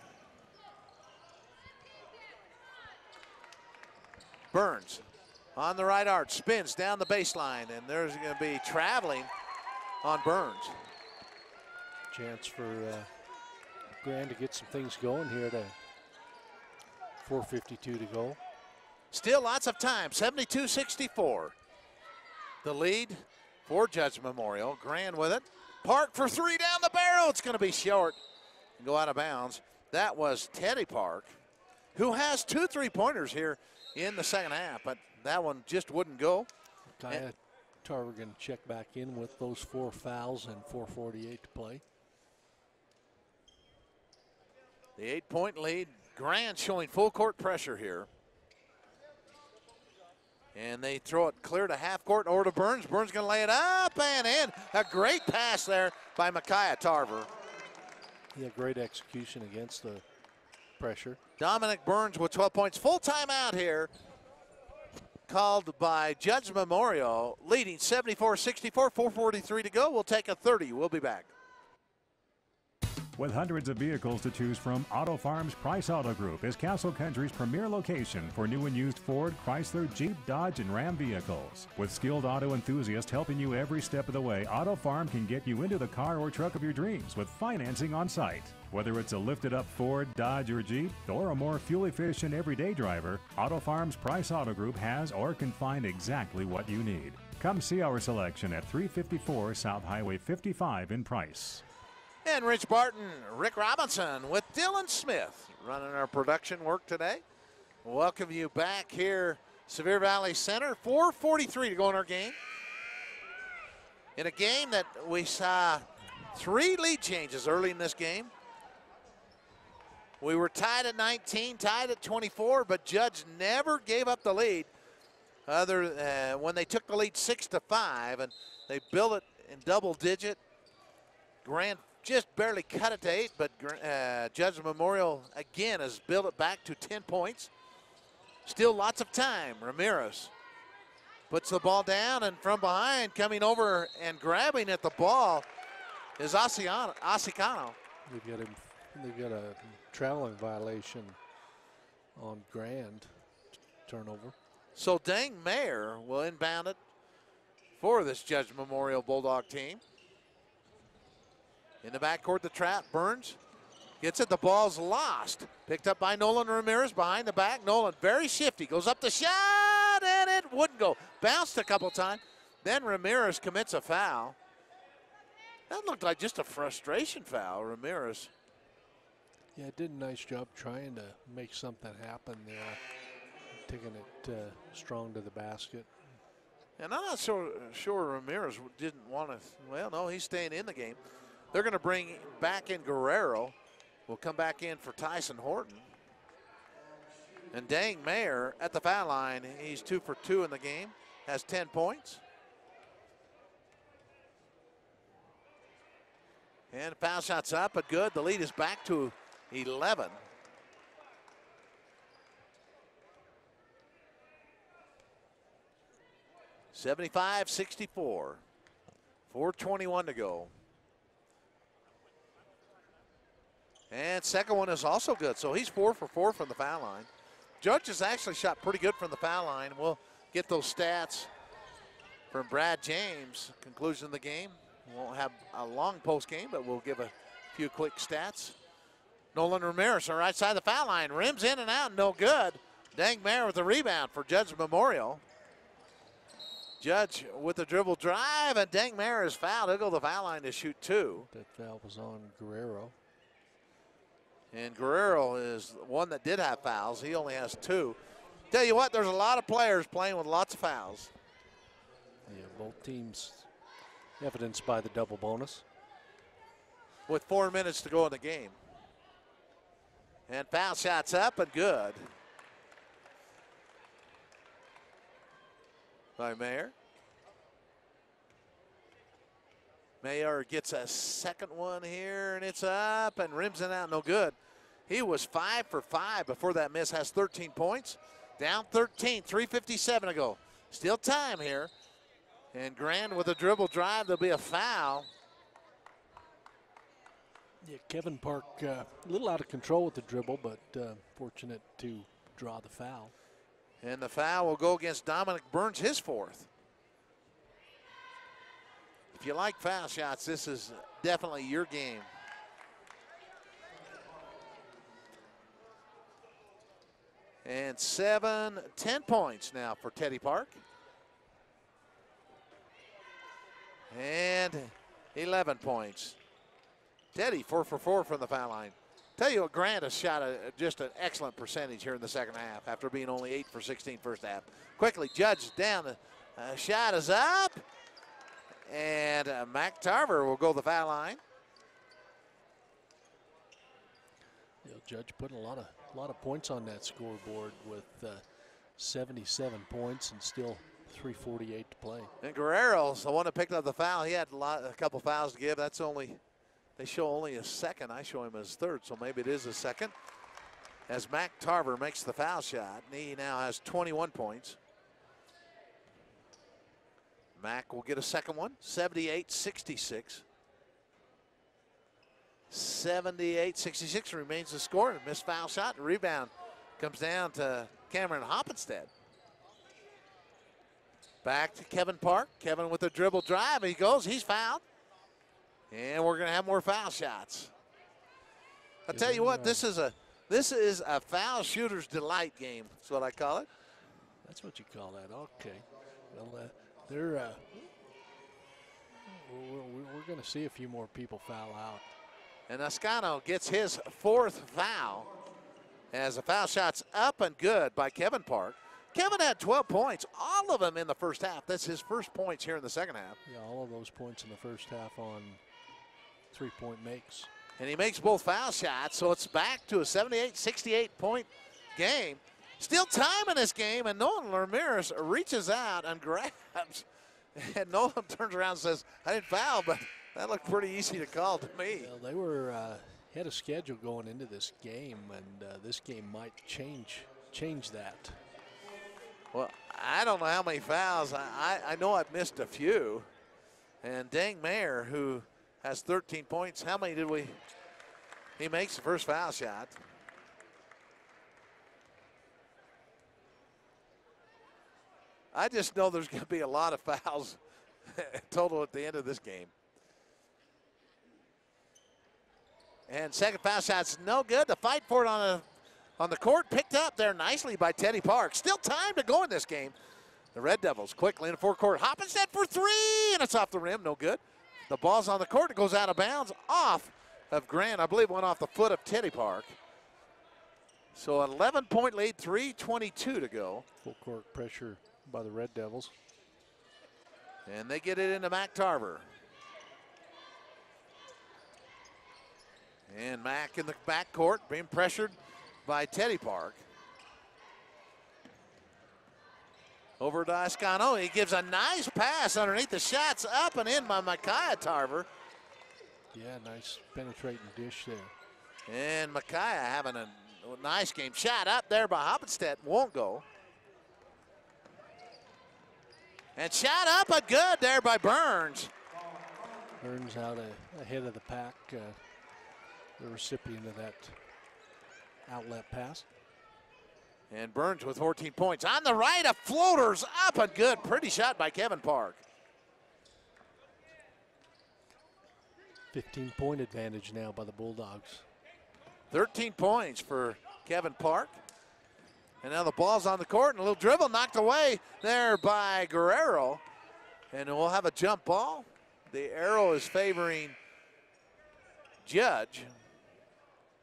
Burns on the right arch, spins down the baseline, and there's going to be traveling on Burns. Chance for Grand to get some things going here to 4:52 to go. Still lots of time, 72-64. The lead for Judge Memorial. Grand with it. Park for 3 down the barrel. It's going to be short and go out of bounds. That was Teddy Park, who has 2 3-pointers here in the second half, but that one just wouldn't go. Tarver going to check back in with those 4 fouls and 4:48 to play. The 8-point lead. Grand showing full court pressure here. And they throw it clear to half court over to Burns. Burns going to lay it up and in. A great pass there by Micaiah Tarver. Yeah, great execution against the pressure. Dominic Burns with 12 points. Full timeout here. Called by Judge Memorial, leading 74-64, 4:43 to go. We'll take a 30. We'll be back. With hundreds of vehicles to choose from, Auto Farms Price Auto Group is Castle Country's premier location for new and used Ford, Chrysler, Jeep, Dodge, and Ram vehicles. With skilled auto enthusiasts helping you every step of the way, Auto Farm can get you into the car or truck of your dreams with financing on site. Whether it's a lifted-up Ford, Dodge, or Jeep, or a more fuel-efficient everyday driver, Auto Farms Price Auto Group has or can find exactly what you need. Come see our selection at 354 South Highway 55 in Price. And Rich Barton, Rick Robinson with Dylan Smith running our production work today. Welcome you back here, Sevier Valley Center. 4:43 to go in our game. In a game that we saw 3 lead changes early in this game. We were tied at 19, tied at 24, but Judge never gave up the lead when they took the lead 6-5, and they built it in double digit. Grand just barely cut it to 8, but Judge Memorial again has built it back to 10 points. Still lots of time. Ramirez puts the ball down, and from behind, coming over and grabbing at the ball is Asicano. They've got a traveling violation on Grand turnover. So Dang Mayer will inbound it for this Judge Memorial Bulldog team. In the backcourt, the trap. Burns gets it. The ball's lost. Picked up by Nolan Ramirez behind the back. Nolan very shifty. Goes up the shot, and it wouldn't go. Bounced a couple times. Then Ramirez commits a foul. That looked like just a frustration foul, Ramirez. Yeah, did a nice job trying to make something happen there. Taking it strong to the basket. And I'm not so sure Ramirez didn't want to. Well, no, he's staying in the game. They're going to bring back in Guerrero. Will come back in for Tyson Horton. And Dang Mayer at the foul line. He's 2 for 2 in the game. Has 10 points. And foul shots up, but good. The lead is back to 11. (75-64). 4:21 to go. And second one is also good. So he's 4 for 4 from the foul line. Judge has actually shot pretty good from the foul line. We'll get those stats from Brad James. Conclusion of the game. Won't have a long post game, but we'll give a few quick stats. Nolan Ramirez on the right side of the foul line. Rims in and out, no good. Dang Mayer with the rebound for Judge Memorial. Judge with the dribble drive, and Dang Mayer is fouled. He'll go to the foul line to shoot 2. That foul was on Guerrero. And Guerrero is one that did have fouls. He only has 2. Tell you what, there's a lot of players playing with lots of fouls. Yeah, both teams evidenced by the double bonus. With 4 minutes to go in the game. And foul shots up and good. By Mayer. Mayer gets a second one here, and it's up and rims it out, no good. He was 5 for 5 before that miss, has 13 points. Down 13, 3:57 to go. Still time here. And Grand with a dribble drive, there'll be a foul. Yeah, Kevin Park a little out of control with the dribble, but fortunate to draw the foul. And the foul will go against Dominic Burns, his 4th. If you like foul shots, this is definitely your game. And 10 points now for Teddy Park. And 11 points. Teddy 4 for 4 from the foul line. Tell you what, Grant has shot just an excellent percentage here in the second half after being only 8 for 16 first half. Quickly, Judge down. The shot is up. And Mac Tarver will go to the foul line. You know, Judge putting a lot of points on that scoreboard with 77 points and still 3:48 to play. And Guerrero's the one that picked up the foul. He had a couple fouls to give. That's only, they show only a second. I show him as 3rd, so maybe it is a second. As Mac Tarver makes the foul shot, and he now has 21 points. Mac will get a second one, 78-66. 78-66 remains the score. And missed foul shot. The rebound comes down to Cameron Hoppenstead. Back to Kevin Park. Kevin with a dribble drive. He goes. He's fouled. And we're going to have more foul shots. I'll tell you what, this is a foul shooter's delight game. That's what I call it. That's what you call that. Okay. Well, we're going to see a few more people foul out. And Ascano gets his 4th foul as the foul shot's up and good by Kevin Park. Kevin had 12 points, all of them in the first half. That's his first points here in the second half. Yeah, all of those points in the first half on 3-point makes. And he makes both foul shots, so it's back to a 78-68 point game. Still time in this game, and Nolan Ramirez reaches out and grabs. And Nolan turns around and says, I didn't foul, but that looked pretty easy to call to me. Well, they were had a schedule going into this game, and this game might change that. Well, I don't know how many fouls. I know I've missed a few. And Dang Mayer, who has 13 points. How many did we? He makes the first foul shot. I just know there's going to be a lot of fouls total at the end of this game. And second foul shot's no good. The fight for it on the court picked up there nicely by Teddy Park. Still time to go in this game. The Red Devils quickly in the forecourt. Hoppenstead for 3, and it's off the rim. No good. The ball's on the court. It goes out of bounds off of Grant. I believe went off the foot of Teddy Park. So 11-point lead, 3:22 to go. Full court pressure by the Red Devils. And they get it into Mac Tarver. And Mac in the backcourt being pressured by Teddy Park. Over to Ascano. He gives a nice pass underneath the shots up and in by Micaiah Tarver. Yeah, nice penetrating dish there. And Micaiah having a nice game. Shot up there by Hoppenstedt. Won't go. And shot up a good there by Burns. Burns out ahead of the pack. The recipient of that outlet pass. And Burns with 14 points. On the right, a floater's up and good. Pretty shot by Kevin Park. 15-point advantage now by the Bulldogs. 13 points for Kevin Park. And now the ball's on the court and a little dribble knocked away there by Guerrero. And we'll have a jump ball. The arrow is favoring Judge.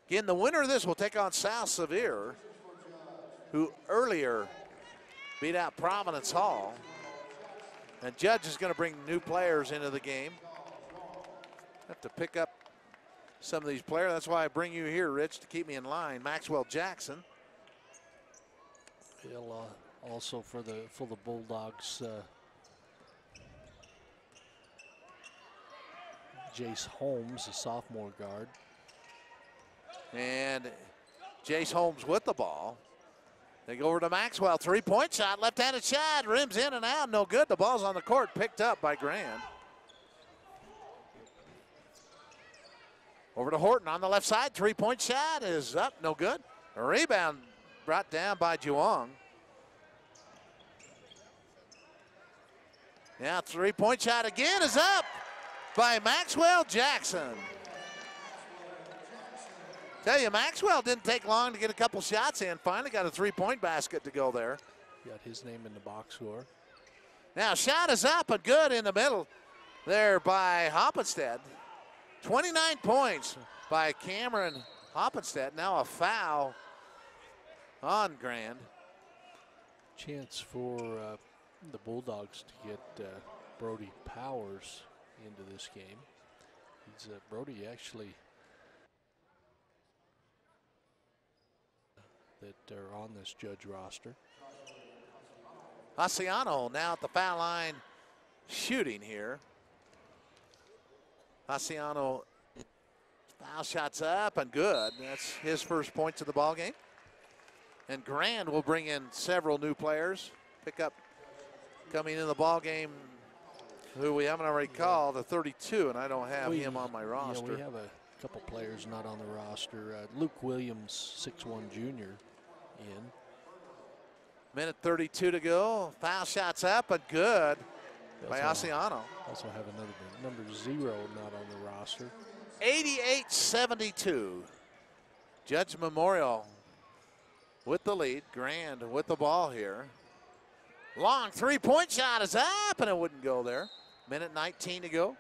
Again, the winner of this will take on South Sevier, who earlier beat out Providence Hall. And Judge is going to bring new players into the game. Have to pick up some of these players. That's why I bring you here, Rich, to keep me in line. Maxwell Jackson. He'll also for the Bulldogs, Jace Holmes, a sophomore guard. And Jace Holmes with the ball. They go over to Maxwell. 3-point shot, left-handed shot, rims in and out, no good. The ball's on the court, picked up by Grand. Over to Horton on the left side. 3-point shot is up, no good. A rebound brought down by Juong. Now 3-point shot again is up by Maxwell Jackson. Tell you, Maxwell didn't take long to get a couple shots in. Finally got a 3-point basket to go there. Got his name in the box score. Now shot is up and good in the middle there by Hoppenstedt. 29 points by Cameron Hoppenstedt. Now a foul on Grand. Chance for the Bulldogs to get Brody Powers into this game. He's Brody actually that are on this Judge roster. Haciano now at the foul line shooting here. Haciano, foul shots up and good. That's his first points of the ball game. And Grand will bring in several new players. Pick up coming in the ball game who we haven't already called, a 32, and I don't have him on my roster. Yeah, we have a couple players not on the roster. Luke Williams, 6'1" junior, in. Minute 32 to go. Foul shots up and good by Asiano. Also have another number 0 not on the roster. 88-72. Judge Memorial with the lead. Grand with the ball here. Long three-point shot is up, and it wouldn't go there. Minute 19 to go.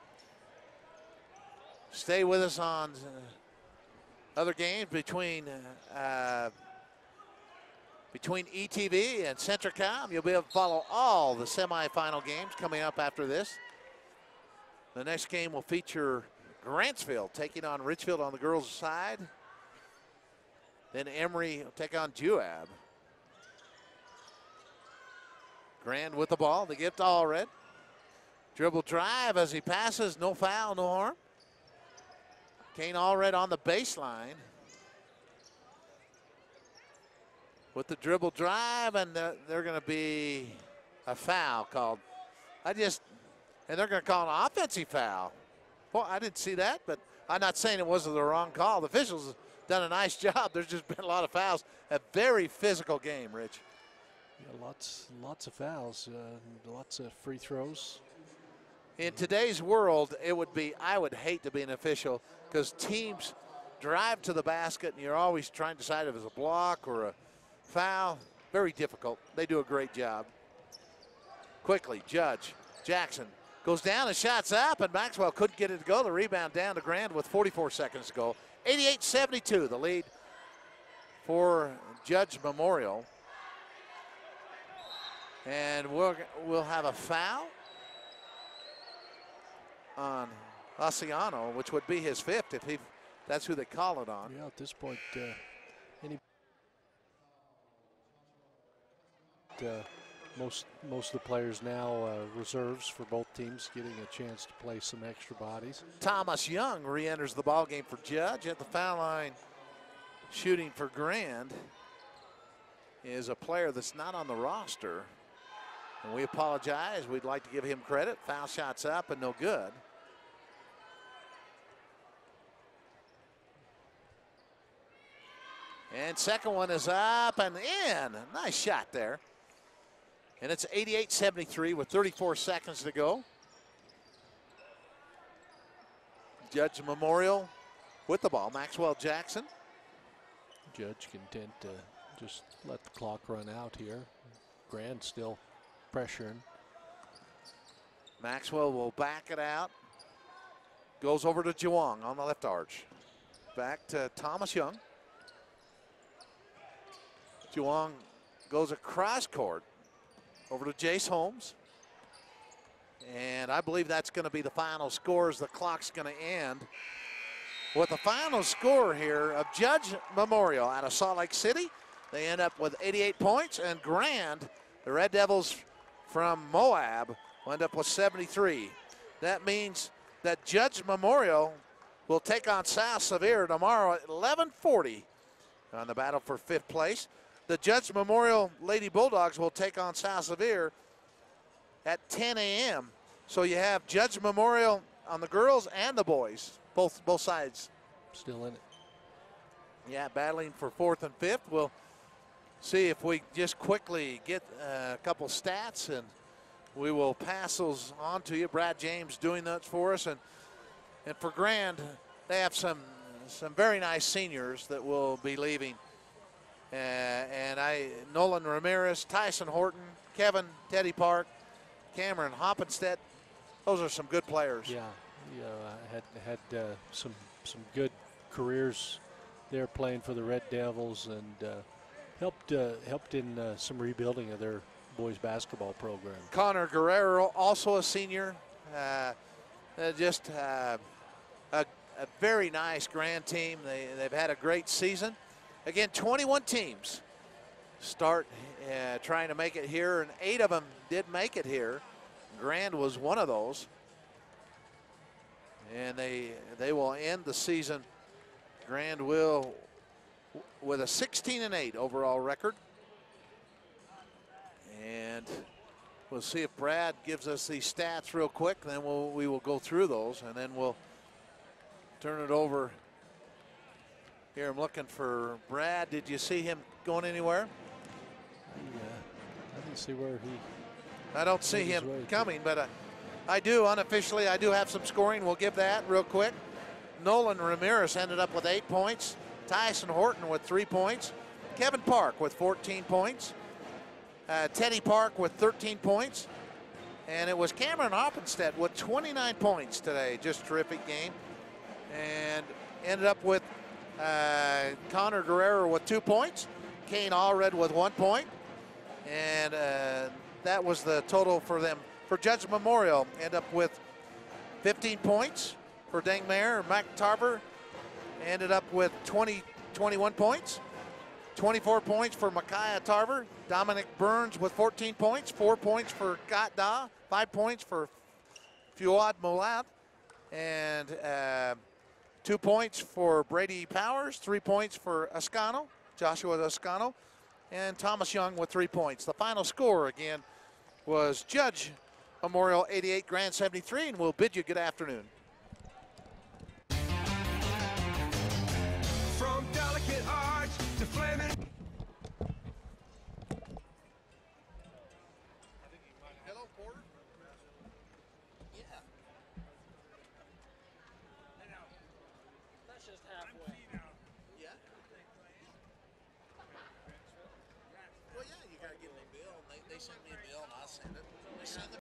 Stay with us on other games between ETV and Centricom. You'll be able to follow all the semifinal games coming up after this. The next game will feature Grantsville taking on Richfield on the girls' side. Then Emory will take on Juab. Grand with the ball. They give to Allred. Dribble drive as he passes. No foul, no harm. Kane Allred on the baseline. With the dribble drive, and they're going to be a foul called. And they're going to call an offensive foul. Well, I didn't see that, but I'm not saying it wasn't the wrong call. The officials have done a nice job. There's just been a lot of fouls. A very physical game, Rich. Yeah, lots of fouls, lots of free throws. In today's world, I would hate to be an official because teams drive to the basket and you're always trying to decide if it's a block or a foul. Very difficult. They do a great job. Quickly, Judge Jackson goes down and shots up, and Maxwell couldn't get it to go. The rebound down to Grand with 44 seconds to go. 88-72, the lead for Judge Memorial. And we'll have a foul on Asiano, which would be his 5th if that's who they call it on. Yeah, at this point, most of the players now reserves for both teams, getting a chance to play some extra bodies. Thomas Young re-enters the ball game for Judge at the foul line. Shooting for Grand is a player that's not on the roster. And we apologize. We'd like to give him credit. Foul shots up and no good. And second one is up and in. Nice shot there. And it's 88-73 with 34 seconds to go. Judge Memorial with the ball. Maxwell Jackson. Judge content to just let the clock run out here. Grand still pressuring. Maxwell will back it out. Goes over to Juwong on the left arch. Back to Thomas Young. Juwong goes across court over to Jace Holmes. And I believe that's going to be the final score as the clock's going to end. With the final score here of Judge Memorial out of Salt Lake City, they end up with 88 points, and Grand, the Red Devils from Moab, will end up with 73. That means that Judge Memorial will take on South Sevier tomorrow at 11:40 on the battle for 5th place. The Judge Memorial Lady Bulldogs will take on South Sevier at 10 a.m. So you have Judge Memorial on the girls and the boys, both sides. Still in it. Yeah, battling for 4th and 5th. We'll see if we just quickly get a couple stats, and we will pass those on to you. Brad James doing that for us. And for Grand, they have some very nice seniors that will be leaving. Nolan Ramirez, Tyson Horton, Kevin Teddy Park, Cameron Hoppenstedt. Those are some good players. Yeah, had some good careers there playing for the Red Devils, and helped in some rebuilding of their boys basketball program. Connor Guerrero, also a senior. Just a very nice Grand team. They've had a great season. Again, 21 teams start trying to make it here, and 8 of them did make it here. Grand was one of those. And they will end the season, Grand will, with a 16-8 overall record. And we'll see if Brad gives us these stats real quick, then we will go through those, and then we'll turn it over Here I'm looking for Brad. Did you see him going anywhere? I didn't see where he. I don't see him coming, but I do unofficially. I do have some scoring. We'll give that real quick. Nolan Ramirez ended up with 8 points. Tyson Horton with 3 points. Kevin Park with 14 points. Teddy Park with 13 points. And it was Cameron Oppenstedt with 29 points today. Just terrific game. And ended up with Connor Guerrero with 2 points. Kane Allred with 1 point. And that was the total for them. For Judge Memorial, end up with 15 points. For Dangmare, Mac Tarver ended up with 21 points. 24 points for Micaiah Tarver. Dominic Burns with 14 points. 4 points for Gat Da. 5 points for Fuad Molad. And 2 points for Brady Powers. 3 points for Ascano, Joshua Ascano. And Thomas Young with 3 points. The final score again was Judge Memorial 88, Grand 73, and we'll bid you good afternoon. From delicate arch to flaming. Hello, Porter. Yeah. That's just halfway. Yeah. Well, yeah, you gotta give them a bill. They send me a bill and I'll send it.